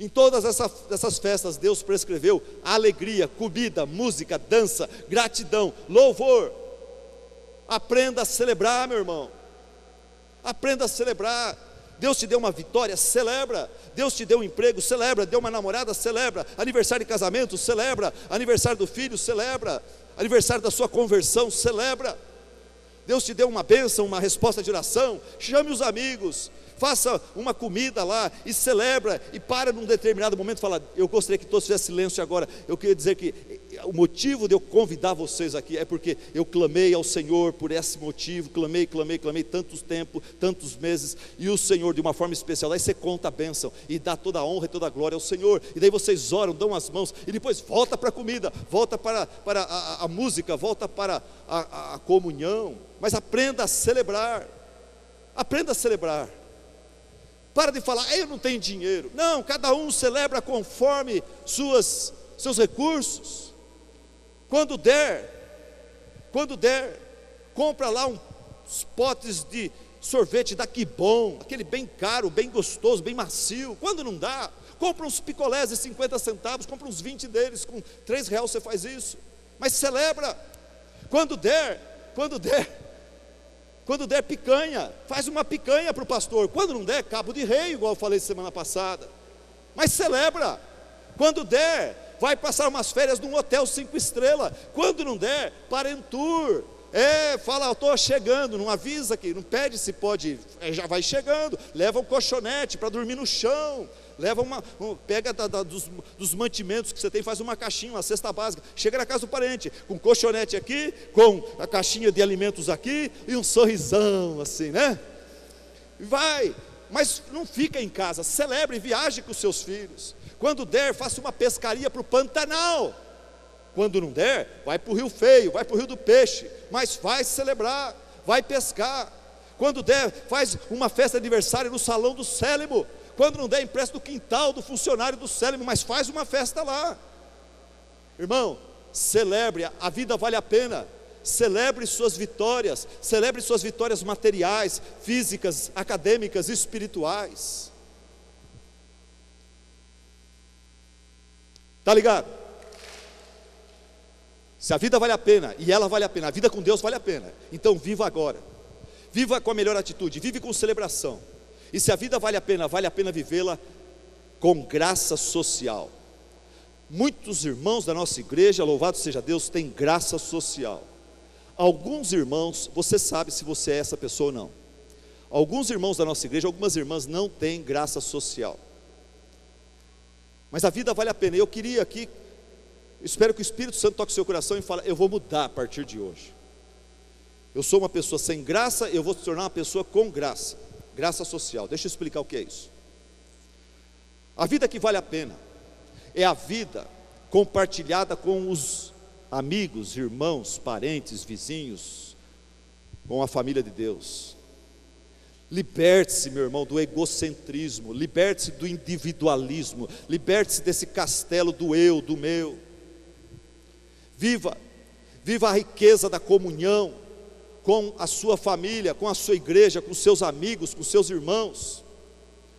Em todas essas festas Deus prescreveu alegria, comida, música, dança, gratidão, louvor. Aprenda a celebrar, meu irmão, aprenda a celebrar. Deus te deu uma vitória, celebra. Deus te deu um emprego, celebra. Deu uma namorada, celebra. Aniversário de casamento, celebra. Aniversário do filho, celebra. Aniversário da sua conversão, celebra. Deus te deu uma bênção, uma resposta de oração, chame os amigos, faça uma comida lá e celebra, e para num determinado momento e fala, eu gostaria que todos fizessem silêncio agora. Eu queria dizer que o motivo de eu convidar vocês aqui é porque eu clamei ao Senhor por esse motivo, clamei tantos tempos, tantos meses, e o Senhor de uma forma especial, daí você conta a bênção, e dá toda a honra e toda a glória ao Senhor, e daí vocês oram, dão as mãos, e depois volta para a comida, volta para a música, volta para a comunhão, mas aprenda a celebrar, aprenda a celebrar. Para de falar, eu não tenho dinheiro. Não, cada um celebra conforme seus recursos. Quando der, compra lá uns potes de sorvete da Que Bom, aquele bem caro, bem gostoso, bem macio. Quando não dá, compra uns picolés de 50 centavos, compra uns 20 deles, com R$3 você faz isso. Mas celebra. Quando der picanha, faz uma picanha para o pastor. Quando não der, cabo de rei, igual eu falei semana passada. Mas celebra. Quando der, vai passar umas férias num hotel 5 estrelas. Quando não der, para em tour. Fala, eu estou chegando, não avisa aqui, não pede se pode, já vai chegando. Leva um colchonete para dormir no chão. Leva pega dos mantimentos que você tem, faz uma caixinha, uma cesta básica. Chega na casa do parente, com colchonete aqui, com a caixinha de alimentos aqui, e um sorrisão assim, né? Vai, mas não fica em casa, celebre, viaje com os seus filhos. Quando der, faça uma pescaria para o Pantanal. Quando não der, vai para o Rio Feio, vai para o Rio do Peixe, mas vai celebrar, vai pescar. Quando der, faz uma festa de aniversário no salão do Célimo. Quando não der, empresta do quintal do funcionário do Célimo, mas faz uma festa lá. Irmão, celebre, a vida vale a pena. Celebre suas vitórias materiais, físicas, acadêmicas, espirituais. Está ligado? Se a vida vale a pena, e ela vale a pena, a vida com Deus vale a pena, então viva agora, viva com a melhor atitude, vive com celebração. E se a vida vale a pena vivê-la com graça social. Muitos irmãos da nossa igreja, louvado seja Deus, têm graça social. Alguns irmãos, você sabe se você é essa pessoa ou não. alguns irmãos da nossa igreja, algumas irmãs não têm graça social, mas a vida vale a pena. Eu queria aqui, espero que o Espírito Santo toque o seu coração e fale: eu vou mudar a partir de hoje. Eu sou uma pessoa sem graça, eu vou se tornar uma pessoa com graça. Graça social. Deixa eu explicar o que é isso. A vida que vale a pena é a vida compartilhada com os amigos, irmãos, parentes, vizinhos, com a família de Deus. Liberte-se, meu irmão, do egocentrismo, liberte-se do individualismo, liberte-se desse castelo do eu, do meu. Viva a riqueza da comunhão com a sua família, com a sua igreja, com seus amigos, com seus irmãos.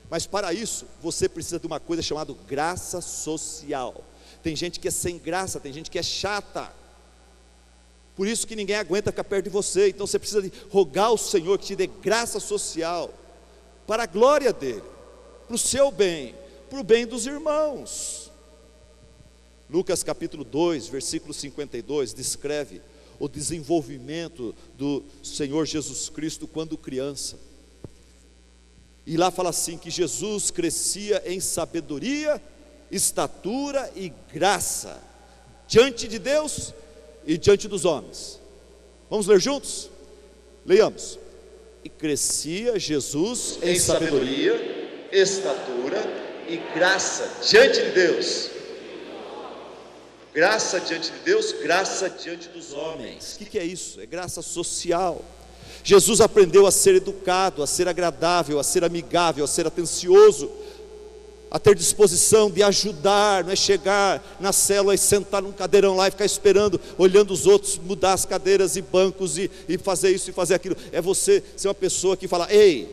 Mas para isso, você precisa de uma coisa chamada graça social. Tem gente que é sem graça, tem gente que é chata, por isso que ninguém aguenta ficar perto de você. Então você precisa rogar ao Senhor que te dê graça social, para a glória dEle, para o seu bem, para o bem dos irmãos. Lucas capítulo 2, versículo 52, descreve o desenvolvimento do Senhor Jesus Cristo quando criança. E lá fala assim, que Jesus crescia em sabedoria, estatura e graça, diante de Deus e diante dos homens. Vamos ler juntos? Leiamos. E crescia Jesus em sabedoria, estatura e graça diante de Deus. Graça diante de Deus, graça diante dos homens. O que é isso? É graça social. Jesus aprendeu a ser educado, a ser agradável, a ser amigável, a ser atencioso, a ter disposição de ajudar. Não é chegar na célula e sentar num cadeirão lá e ficar esperando, olhando os outros mudar as cadeiras e bancos e fazer isso e fazer aquilo. É você ser uma pessoa que fala: ei,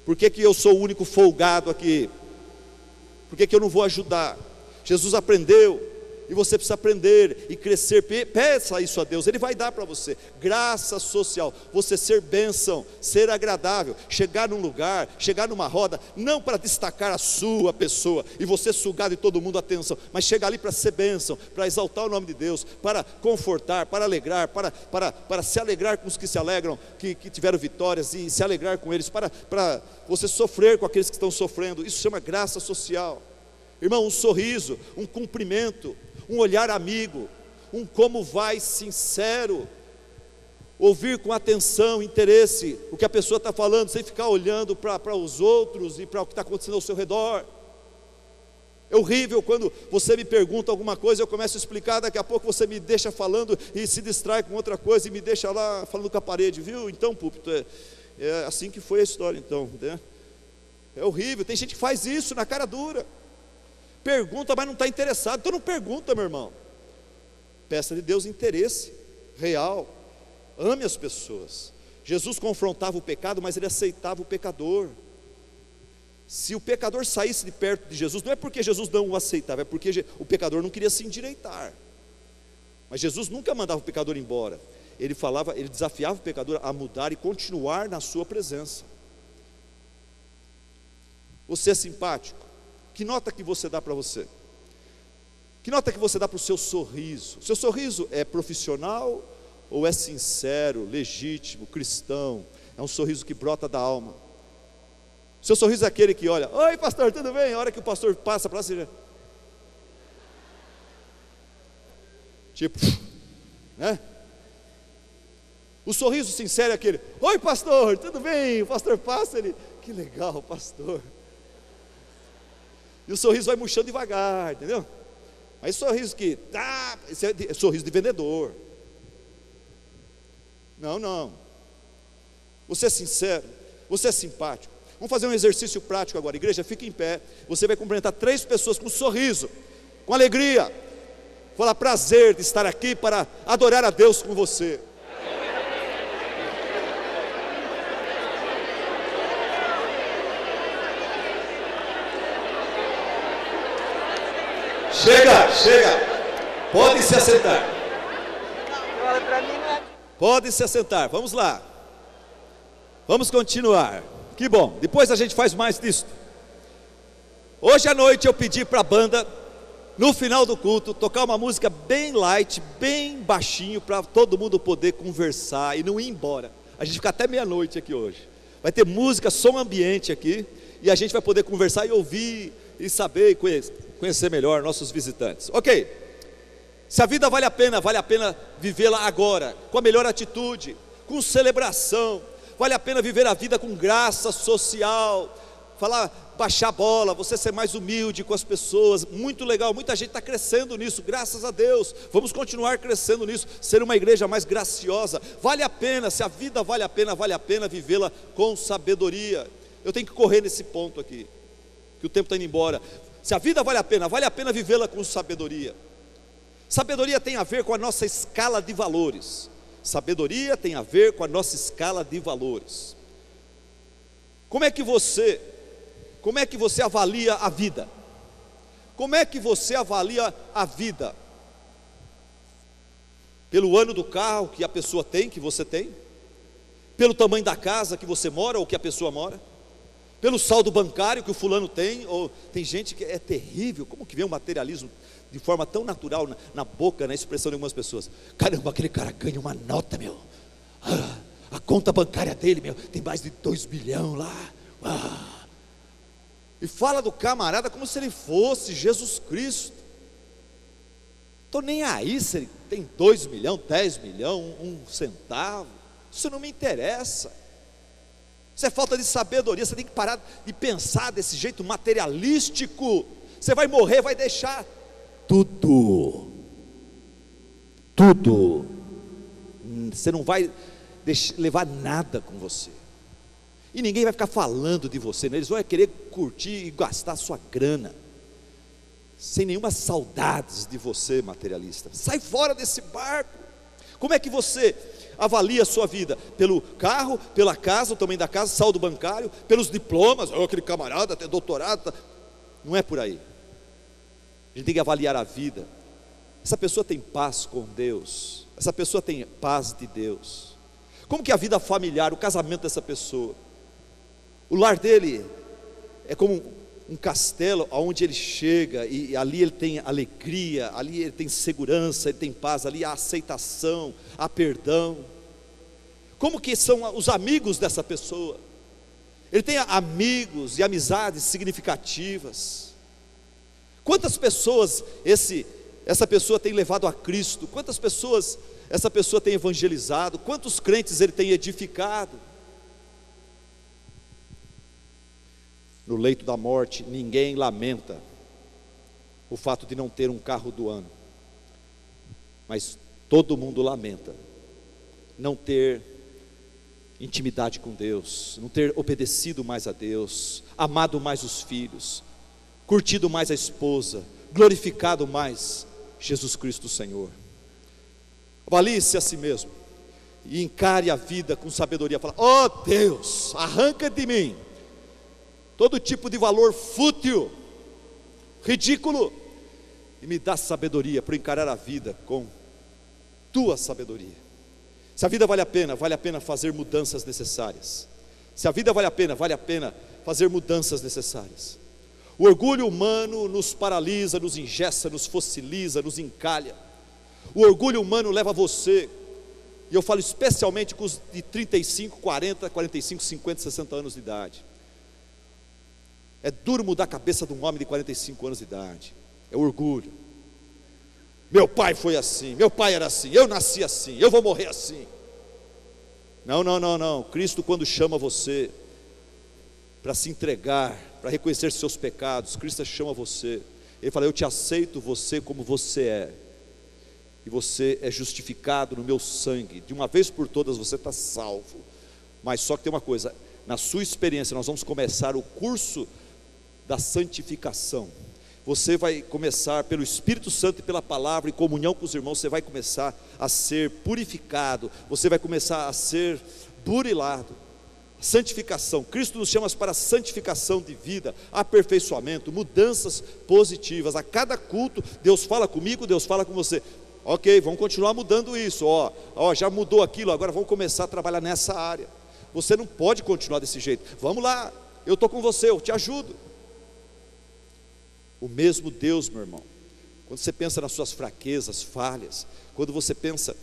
por que eu sou o único folgado aqui? Por que eu não vou ajudar? Jesus aprendeu, e você precisa aprender e crescer. Peça isso a Deus, Ele vai dar para você. Graça social, você ser bênção, ser agradável, chegar num lugar, chegar numa roda, não para destacar a sua pessoa e você sugar de todo mundo a atenção, mas chegar ali para ser bênção, para exaltar o nome de Deus, para confortar, para alegrar, para se alegrar com os que se alegram, que tiveram vitórias, e se alegrar com eles, para você sofrer com aqueles que estão sofrendo. Isso chama graça social. Irmão, um sorriso, um cumprimento, um olhar amigo, um como vai sincero, ouvir com atenção, interesse o que a pessoa está falando, sem ficar olhando para os outros e para o que está acontecendo ao seu redor. É horrível quando você me pergunta alguma coisa, eu começo a explicar, daqui a pouco você me deixa falando e se distrai com outra coisa e me deixa lá falando com a parede, viu? Então, púlpito, é assim que foi a história, então, né? É horrível, tem gente que faz isso na cara dura. Pergunta, mas não está interessado. Então não pergunta, meu irmão. Peça de Deus interesse real. Ame as pessoas. Jesus confrontava o pecado, mas Ele aceitava o pecador. Se o pecador saísse de perto de Jesus, não é porque Jesus não o aceitava, é porque o pecador não queria se endireitar. Mas Jesus nunca mandava o pecador embora. Ele desafiava o pecador a mudar e continuar na sua presença. Você é simpático? Que nota que você dá para você? Que nota que você dá para o seu sorriso? Seu sorriso é profissional ou é sincero, legítimo, cristão? É um sorriso que brota da alma. Seu sorriso é aquele que olha: oi pastor, tudo bem? A hora que o pastor passa para lá, você já... tipo, né? O sorriso sincero é aquele: oi pastor, tudo bem? O pastor passa, ele: que legal, pastor. E o sorriso vai murchando devagar, entendeu? Aí sorriso que esse é sorriso de vendedor. Não. Você é sincero, você é simpático. Vamos fazer um exercício prático agora. Igreja, fique em pé. Você vai cumprimentar 3 pessoas com um sorriso, com alegria. Falar: prazer de estar aqui para adorar a Deus com você. Chega. Pode se assentar. Pode se assentar. Vamos lá. Vamos continuar. Que bom. Depois a gente faz mais disso. Hoje à noite eu pedi para a banda, no final do culto, tocar uma música bem light, bem baixinho, para todo mundo poder conversar e não ir embora. A gente fica até meia-noite aqui hoje. Vai ter música, som ambiente aqui, e a gente vai poder conversar e ouvir, e saber e conhecer melhor nossos visitantes. Ok, se a vida vale a pena vivê-la agora, com a melhor atitude, com celebração. Vale a pena viver a vida com graça social, baixar a bola, você ser mais humilde com as pessoas. Muito legal, muita gente está crescendo nisso, graças a Deus. Vamos continuar crescendo nisso, ser uma igreja mais graciosa. Vale a pena, se a vida vale a pena vivê-la com sabedoria. Eu tenho que correr nesse ponto aqui, que o tempo está indo embora. Se a vida vale a pena vivê-la com sabedoria. Sabedoria tem a ver com a nossa escala de valores. Sabedoria tem a ver com a nossa escala de valores. Como é que você avalia a vida? Como é que você avalia a vida? Pelo ano do carro que a pessoa tem, que você tem? Pelo tamanho da casa que você mora ou que a pessoa mora? Pelo saldo bancário que o fulano tem? Ou tem gente que é terrível, como que vê o materialismo de forma tão natural na boca, na expressão de algumas pessoas. Caramba, aquele cara ganha uma nota, meu. A conta bancária dele, meu, tem mais de 2 milhões lá. E fala do camarada como se ele fosse Jesus Cristo. Estou nem aí se ele tem 2 milhões, 10 milhões, 1 centavo. Isso não me interessa. Isso é falta de sabedoria. Você tem que parar de pensar desse jeito materialístico. Você vai morrer, vai deixar tudo. Você não vai levar nada com você. E ninguém vai ficar falando de você, né? Eles vão querer curtir e gastar a sua grana, sem nenhuma saudades de você, materialista. Sai fora desse barco. Como é que você avalia a sua vida? Pelo carro, pela casa, o tamanho da casa, saldo bancário, pelos diplomas, aquele camarada tem doutorado. Não é por aí. A gente tem que avaliar a vida. Essa pessoa tem paz com Deus? Essa pessoa tem paz de Deus? Como que é a vida familiar, o casamento dessa pessoa? O lar dele é como um castelo onde ele chega e ali ele tem alegria, ali ele tem segurança, ele tem paz, ali há aceitação, há perdão. Como que são os amigos dessa pessoa? Ele tem amigos e amizades significativas. Quantas pessoas essa pessoa tem levado a Cristo? Quantas pessoas essa pessoa tem evangelizado? Quantos crentes ele tem edificado? No leito da morte, ninguém lamenta o fato de não ter um carro do ano, mas todo mundo lamenta não ter intimidade com Deus, não ter obedecido mais a Deus, amado mais os filhos, curtido mais a esposa, glorificado mais Jesus Cristo Senhor. Avalie-se a si mesmo e encare a vida com sabedoria. Fala: ó Deus, arranca de mim todo tipo de valor fútil, ridículo, e me dá sabedoria para encarar a vida com tua sabedoria. Se a vida vale a pena fazer mudanças necessárias. Se a vida vale a pena fazer mudanças necessárias. O orgulho humano nos paralisa, nos engessa, nos fossiliza, nos encalha. O orgulho humano leva você, e eu falo especialmente com os de 35, 40, 45, 50, 60 anos de idade. É duro mudar a cabeça de um homem de 45 anos de idade. É orgulho. Meu pai foi assim, meu pai era assim, eu nasci assim, eu vou morrer assim. Não. Cristo, quando chama você para se entregar, para reconhecer seus pecados, Cristo chama você. Ele fala: eu te aceito você como você é, e você é justificado no meu sangue. De uma vez por todas você está salvo. Mas só que tem uma coisa: na sua experiência, nós vamos começar o curso da santificação. Você vai começar pelo Espírito Santo e pela palavra, em comunhão com os irmãos, você vai começar a ser purificado, você vai começar a ser burilado. Santificação, Cristo nos chama para santificação de vida, aperfeiçoamento, mudanças positivas. A cada culto, Deus fala comigo, Deus fala com você. Ok, vamos continuar mudando isso, já mudou aquilo, agora vamos começar a trabalhar nessa área. Você não pode continuar desse jeito. Vamos lá, eu estou com você, eu te ajudo. O mesmo Deus, meu irmão, quando você pensa nas suas fraquezas, falhas, quando você pensa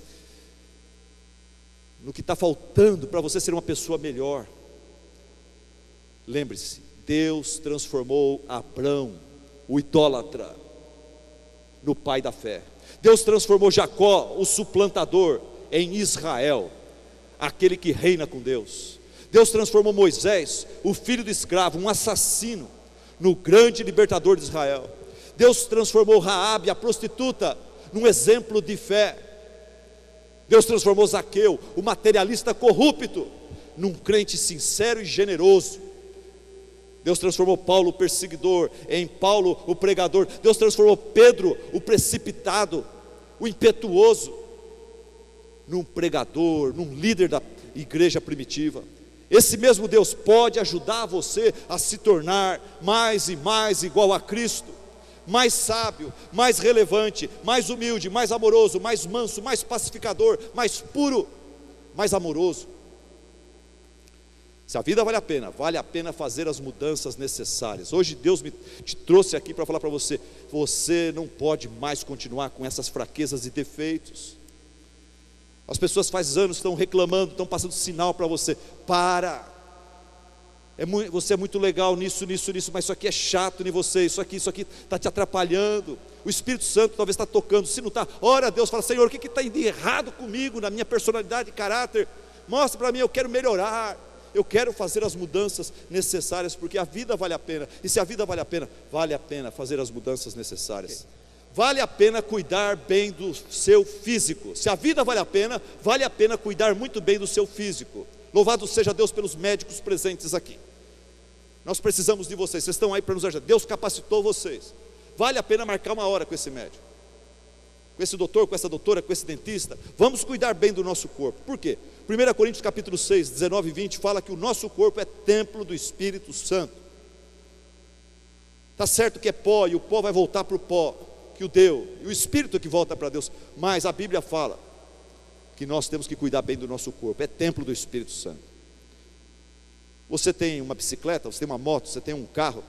no que está faltando para você ser uma pessoa melhor. Lembre-se, Deus transformou Abrão, o idólatra, no pai da fé. Deus transformou Jacó, o suplantador, em Israel, aquele que reina com Deus. Deus transformou Moisés, o filho do escravo, um assassino, no grande libertador de Israel. Deus transformou Raabe, a prostituta, num exemplo de fé. Deus transformou Zaqueu, o materialista corrupto, num crente sincero e generoso. Deus transformou Paulo, o perseguidor, em Paulo, o pregador. Deus transformou Pedro, o precipitado, o impetuoso, num pregador, num líder da igreja primitiva. Esse mesmo Deus pode ajudar você a se tornar mais e mais igual a Cristo, mais sábio, mais relevante, mais humilde, mais amoroso, mais manso, mais pacificador, mais puro, mais amoroso. Se a vida vale a pena fazer as mudanças necessárias. Hoje Deus te trouxe aqui para falar para você: você não pode mais continuar com essas fraquezas e defeitos. As pessoas faz anos estão reclamando, estão passando sinal para você: para, você é muito legal nisso, mas isso aqui é chato em você, isso aqui está te atrapalhando. O Espírito Santo talvez está tocando. Se não está, ora a Deus, fala: Senhor, o que está indo errado comigo, na minha personalidade e caráter? Mostra para mim, eu quero melhorar, eu quero fazer as mudanças necessárias, porque a vida vale a pena. E se a vida vale a pena fazer as mudanças necessárias. Vale a pena cuidar bem do seu físico. Se a vida vale a pena cuidar muito bem do seu físico. Louvado seja Deus pelos médicos presentes aqui. Nós precisamos de vocês estão aí para nos ajudar. Deus capacitou vocês. Vale a pena marcar uma hora com esse médico, com esse doutor, com essa doutora, com esse dentista. Vamos cuidar bem do nosso corpo. Por quê? 1 Coríntios capítulo 6, 19 e 20 fala que o nosso corpo é templo do Espírito Santo. Está certo que é pó, e o pó vai voltar para o pó que o deu, e o Espírito que volta para Deus. Mas a Bíblia fala que nós temos que cuidar bem do nosso corpo. É templo do Espírito Santo. Você tem uma bicicleta, você tem uma moto, você tem um carro.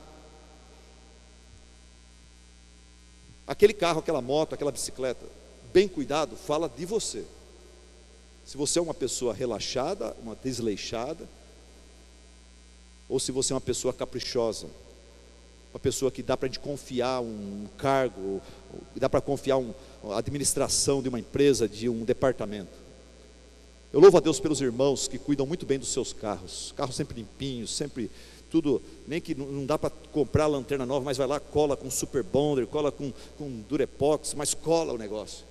Aquele carro, aquela moto, aquela bicicleta, bem cuidado, fala de você. Se você é uma pessoa relaxada, uma desleixada, ou se você é uma pessoa caprichosa, uma pessoa que dá para te confiar um cargo, dá para confiar a administração de uma empresa, de um departamento. Eu louvo a Deus pelos irmãos que cuidam muito bem dos seus carros sempre limpinhos, sempre tudo, nem que não dá para comprar lanterna nova, mas vai lá, cola com super bonder, cola com durepox, mas cola o negócio.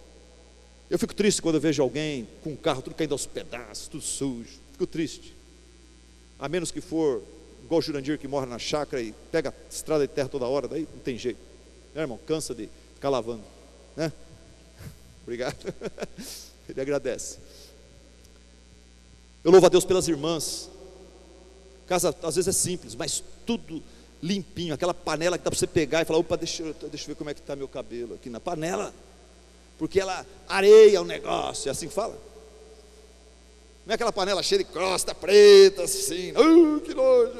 Eu fico triste quando eu vejo alguém com o carro tudo caindo aos pedaços, tudo sujo, fico triste. A menos que for igual o Jurandir, que mora na chácara e pega estrada de terra toda hora, daí não tem jeito, né, irmão? Cansa de ficar lavando, né? Obrigado. Ele agradece. Eu louvo a Deus pelas irmãs. Casa às vezes é simples, mas tudo limpinho, aquela panela que dá para você pegar e falar: opa, deixa eu ver como é que está meu cabelo aqui na panela, porque ela areia o negócio, é assim que fala. Não é aquela panela cheia de crosta preta assim, que nojo.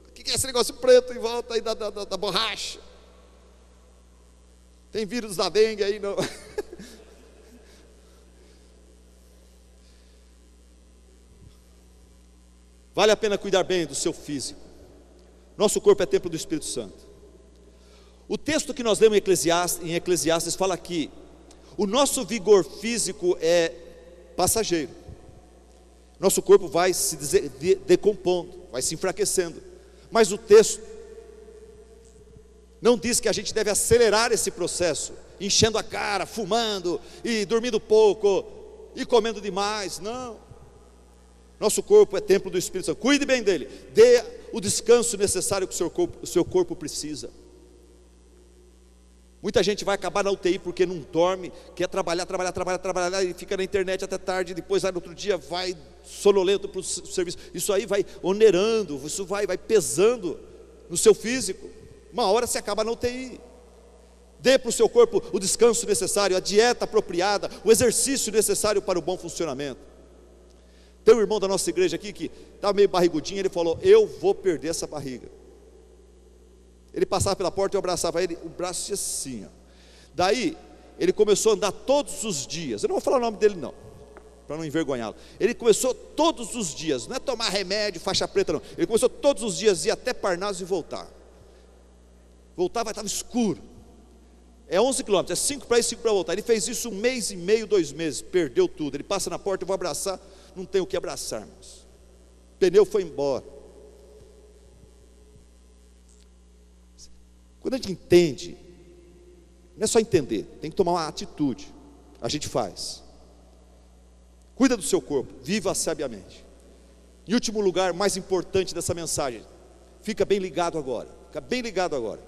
O que é esse negócio preto em volta aí da borracha? Tem vírus da dengue aí, não? Vale a pena cuidar bem do seu físico. Nosso corpo é templo do Espírito Santo. O texto que nós lemos em Eclesiastes fala que o nosso vigor físico é passageiro. Nosso corpo vai se decompondo, vai se enfraquecendo. Mas o texto não diz que a gente deve acelerar esse processo, enchendo a cara, fumando e dormindo pouco e comendo demais. Não. Nosso corpo é templo do Espírito Santo. Cuide bem dele. Dê o descanso necessário que o seu corpo precisa. Muita gente vai acabar na UTI porque não dorme, quer trabalhar e fica na internet até tarde, depois no outro dia vai sonolento para o serviço. Isso aí vai onerando, isso vai pesando no seu físico. Uma hora você acaba na UTI. Dê para o seu corpo o descanso necessário, a dieta apropriada, o exercício necessário para o bom funcionamento. Tem um irmão da nossa igreja aqui que estava meio barrigudinho, ele falou: eu vou perder essa barriga. Ele passava pela porta e eu abraçava ele, o braço assim, ó. Daí ele começou a andar todos os dias. Eu não vou falar o nome dele não, para não envergonhá-lo. Ele começou todos os dias, não é tomar remédio, faixa preta não. Ele começou todos os dias, ir até Parnaso e voltar. Voltava, estava escuro. É 11 quilômetros, é 5 para ir, 5 para voltar. Ele fez isso 1 mês e meio, 2 meses, perdeu tudo. Ele passa na porta, eu vou abraçar, não tem o que abraçar, irmãos. O pneu foi embora. Quando a gente entende, não é só entender, tem que tomar uma atitude. A gente faz. Cuida do seu corpo, viva sabiamente. Em último lugar, mais importante dessa mensagem, fica bem ligado agora. Fica bem ligado agora.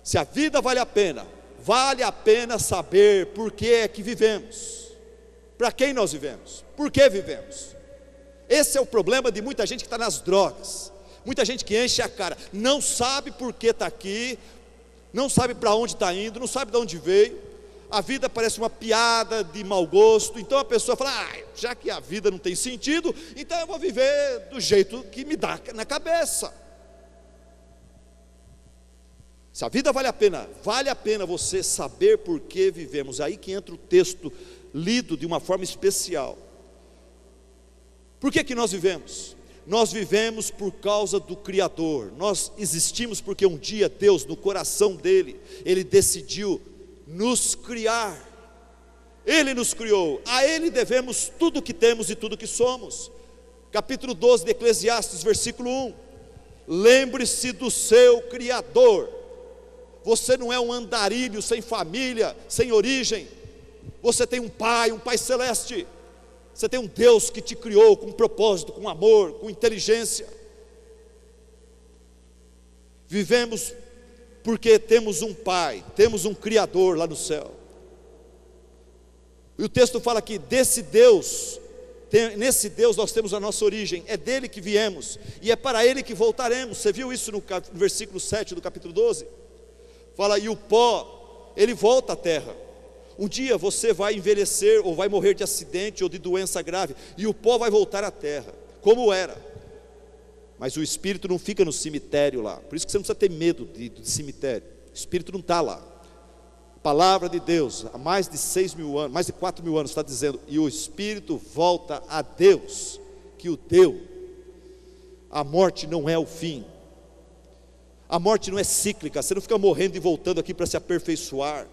Se a vida vale a pena saber por que é que vivemos. Para quem nós vivemos? Por que vivemos? Esse é o problema de muita gente que está nas drogas. Muita gente que enche a cara, não sabe por que está aqui, não sabe para onde está indo, não sabe de onde veio. A vida parece uma piada de mau gosto. Então a pessoa fala, já que a vida não tem sentido, então eu vou viver do jeito que me dá na cabeça. Se a vida vale a pena você saber por que vivemos. Aí que entra o texto lido de uma forma especial. Por que nós vivemos? Nós vivemos por causa do Criador. Nós existimos porque um dia Deus, no coração dele, ele decidiu nos criar. Ele nos criou, a ele devemos tudo o que temos e tudo o que somos. Capítulo 12 de Eclesiastes, versículo 1. Lembre-se do seu Criador. Você não é um andarilho sem família, sem origem. Você tem um Pai celeste. Você tem um Deus que te criou com propósito, com amor, com inteligência. Vivemos porque temos um Pai, temos um Criador lá no céu. E o texto fala que nesse Deus nós temos a nossa origem, é dele que viemos, e é para ele que voltaremos. Você viu isso no versículo 7 do capítulo 12? Fala, e o pó, ele volta à terra. Um dia você vai envelhecer, ou vai morrer de acidente, ou de doença grave, e o pó vai voltar à terra, como era. Mas o espírito não fica no cemitério lá. Por isso que você não precisa ter medo de cemitério. O espírito não está lá. A palavra de Deus, há mais de 6.000 anos, mais de 4.000 anos, está dizendo, e o espírito volta a Deus, que o deu. A morte não é o fim. A morte não é cíclica. Você não fica morrendo e voltando aqui para se aperfeiçoar.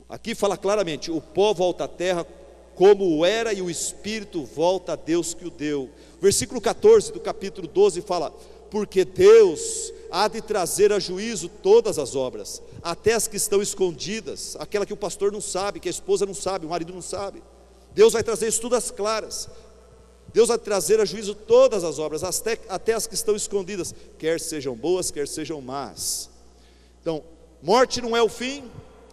Aqui fala claramente, o pó volta à terra como era, e o espírito volta a Deus que o deu. Versículo 14 do capítulo 12 fala, porque Deus há de trazer a juízo todas as obras, até as que estão escondidas, aquela que o pastor não sabe, que a esposa não sabe, o marido não sabe. Deus vai trazer isso tudo às claras. Deus vai trazer a juízo todas as obras, até as que estão escondidas, quer sejam boas, quer sejam más. Então, morte não é o fim.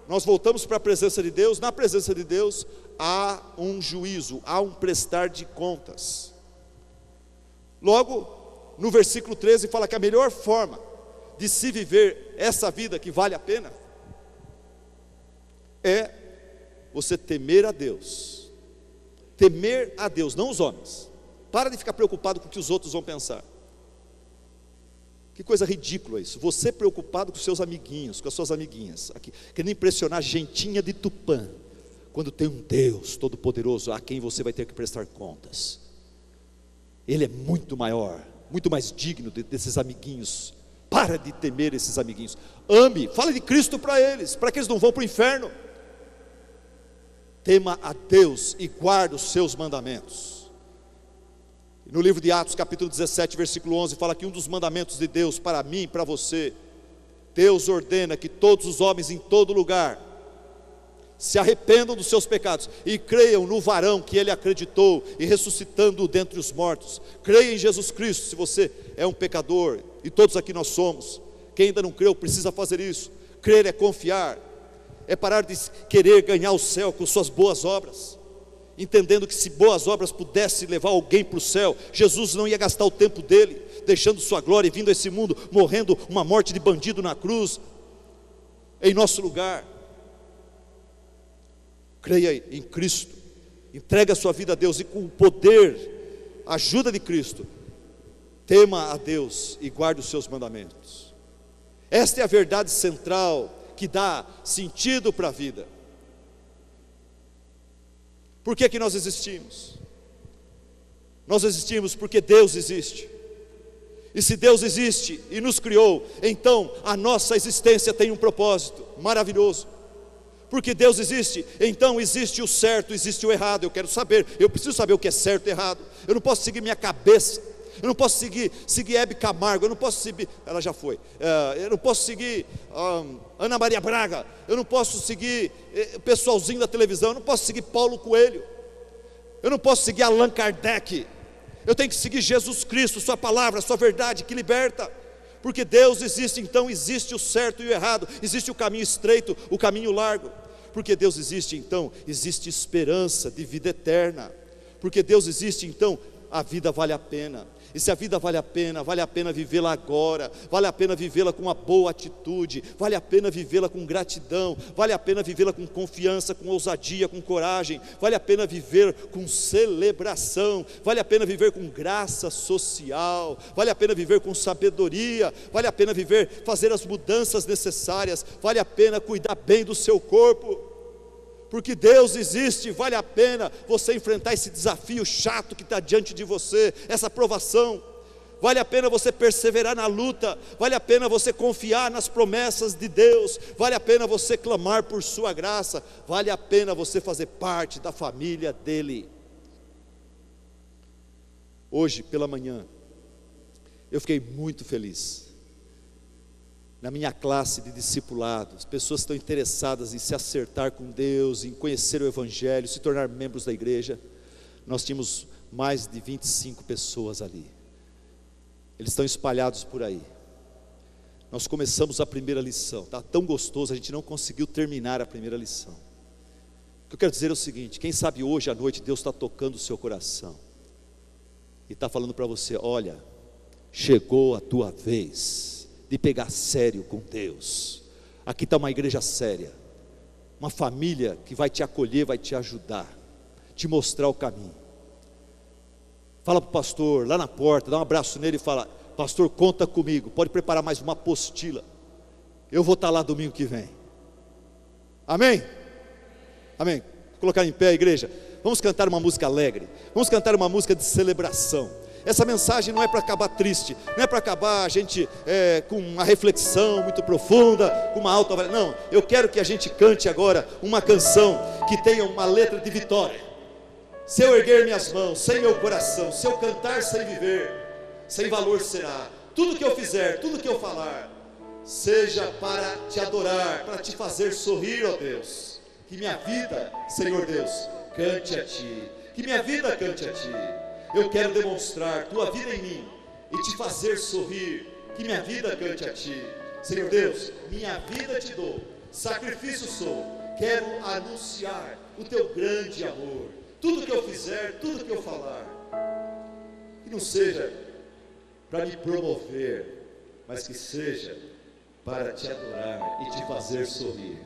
Nós voltamos para a presença de Deus. Na presença de Deus há um juízo, há um prestar de contas. Logo, no versículo 13 fala que a melhor forma de se viver essa vida que vale a pena é você temer a Deus. Temer a Deus, não os homens. Para de ficar preocupado com o que os outros vão pensar. Que coisa ridícula isso. Você preocupado com seus amiguinhos, com as suas amiguinhas, aqui, querendo impressionar a gentinha de Tupã, quando tem um Deus todo-poderoso a quem você vai ter que prestar contas. Ele é muito maior, muito mais digno desses amiguinhos. Para de temer esses amiguinhos. Ame, fale de Cristo para eles que eles não vão para o inferno. Tema a Deus e guarde os seus mandamentos. No livro de Atos, capítulo 17, versículo 11, fala que um dos mandamentos de Deus para mim e para você, Deus ordena que todos os homens em todo lugar se arrependam dos seus pecados e creiam no varão que ele acreditou e ressuscitando-o dentre os mortos. Creia em Jesus Cristo, se você é um pecador, e todos aqui nós somos. Quem ainda não creu precisa fazer isso. Crer é confiar, é parar de querer ganhar o céu com suas boas obras, entendendo que se boas obras pudessem levar alguém para o céu, Jesus não ia gastar o tempo dele, deixando sua glória e vindo a esse mundo, morrendo uma morte de bandido na cruz, em nosso lugar. Creia em Cristo, entregue a sua vida a Deus, e com o poder, a ajuda de Cristo, tema a Deus e guarde os seus mandamentos. Esta é a verdade central que dá sentido para a vida. Por que nós existimos? Nós existimos porque Deus existe. E se Deus existe e nos criou, então a nossa existência tem um propósito maravilhoso. Porque Deus existe, então existe o certo, existe o errado. Eu quero saber, eu preciso saber o que é certo e errado. Eu não posso seguir minha cabeça, eu não posso seguir Hebe Camargo, eu não posso seguir, ela já foi, eu não posso seguir Ana Maria Braga, eu não posso seguir o pessoalzinho da televisão, eu não posso seguir Paulo Coelho, eu não posso seguir Allan Kardec. Eu tenho que seguir Jesus Cristo, sua palavra, sua verdade que liberta. Porque Deus existe, então existe o certo e o errado, existe o caminho estreito, o caminho largo. Porque Deus existe, então existe esperança de vida eterna. Porque Deus existe, então a vida vale a pena. E se a vida vale a pena vivê-la agora, vale a pena vivê-la com uma boa atitude, vale a pena vivê-la com gratidão, vale a pena vivê-la com confiança, com ousadia, com coragem, vale a pena viver com celebração, vale a pena viver com graça social, vale a pena viver com sabedoria, vale a pena viver, fazer as mudanças necessárias, vale a pena cuidar bem do seu corpo. Porque Deus existe, vale a pena você enfrentar esse desafio chato que está diante de você, essa provação. Vale a pena você perseverar na luta, vale a pena você confiar nas promessas de Deus, vale a pena você clamar por sua graça, vale a pena você fazer parte da família dEle. Hoje pela manhã, eu fiquei muito feliz. Na minha classe de discipulado, as pessoas estão interessadas em se acertar com Deus, em conhecer o Evangelho, se tornar membros da igreja. Nós tínhamos mais de 25 pessoas ali. Eles estão espalhados por aí. Nós começamos a primeira lição, está tão gostoso, a gente não conseguiu terminar a primeira lição. O que eu quero dizer é o seguinte: quem sabe hoje à noite Deus está tocando o seu coração e está falando para você: olha, chegou a tua vez de pegar sério com Deus. Aqui está uma igreja séria, uma família que vai te acolher, vai te ajudar, te mostrar o caminho. Fala para o pastor lá na porta, dá um abraço nele e fala: pastor, conta comigo, pode preparar mais uma apostila, eu vou estar lá domingo que vem. Amém? Amém. Vou colocar em pé a igreja, vamos cantar uma música alegre, vamos cantar uma música de celebração. Essa mensagem não é para acabar triste, não é para acabar a gente com uma reflexão muito profunda, com uma alta, não, eu quero que a gente cante agora uma canção que tenha uma letra de vitória. Se eu erguer minhas mãos, sem meu coração, se eu cantar sem viver, sem valor será. Tudo que eu fizer, tudo que eu falar, seja para te adorar, para te fazer sorrir, ó Deus. Que minha vida, Senhor Deus, cante a Ti, que minha vida cante a Ti. Eu quero demonstrar tua vida em mim e te fazer sorrir, que minha vida cante a Ti. Senhor Deus, minha vida te dou, sacrifício sou, quero anunciar o teu grande amor. Tudo que eu fizer, tudo que eu falar, que não seja para me promover, mas que seja para te adorar e te fazer sorrir.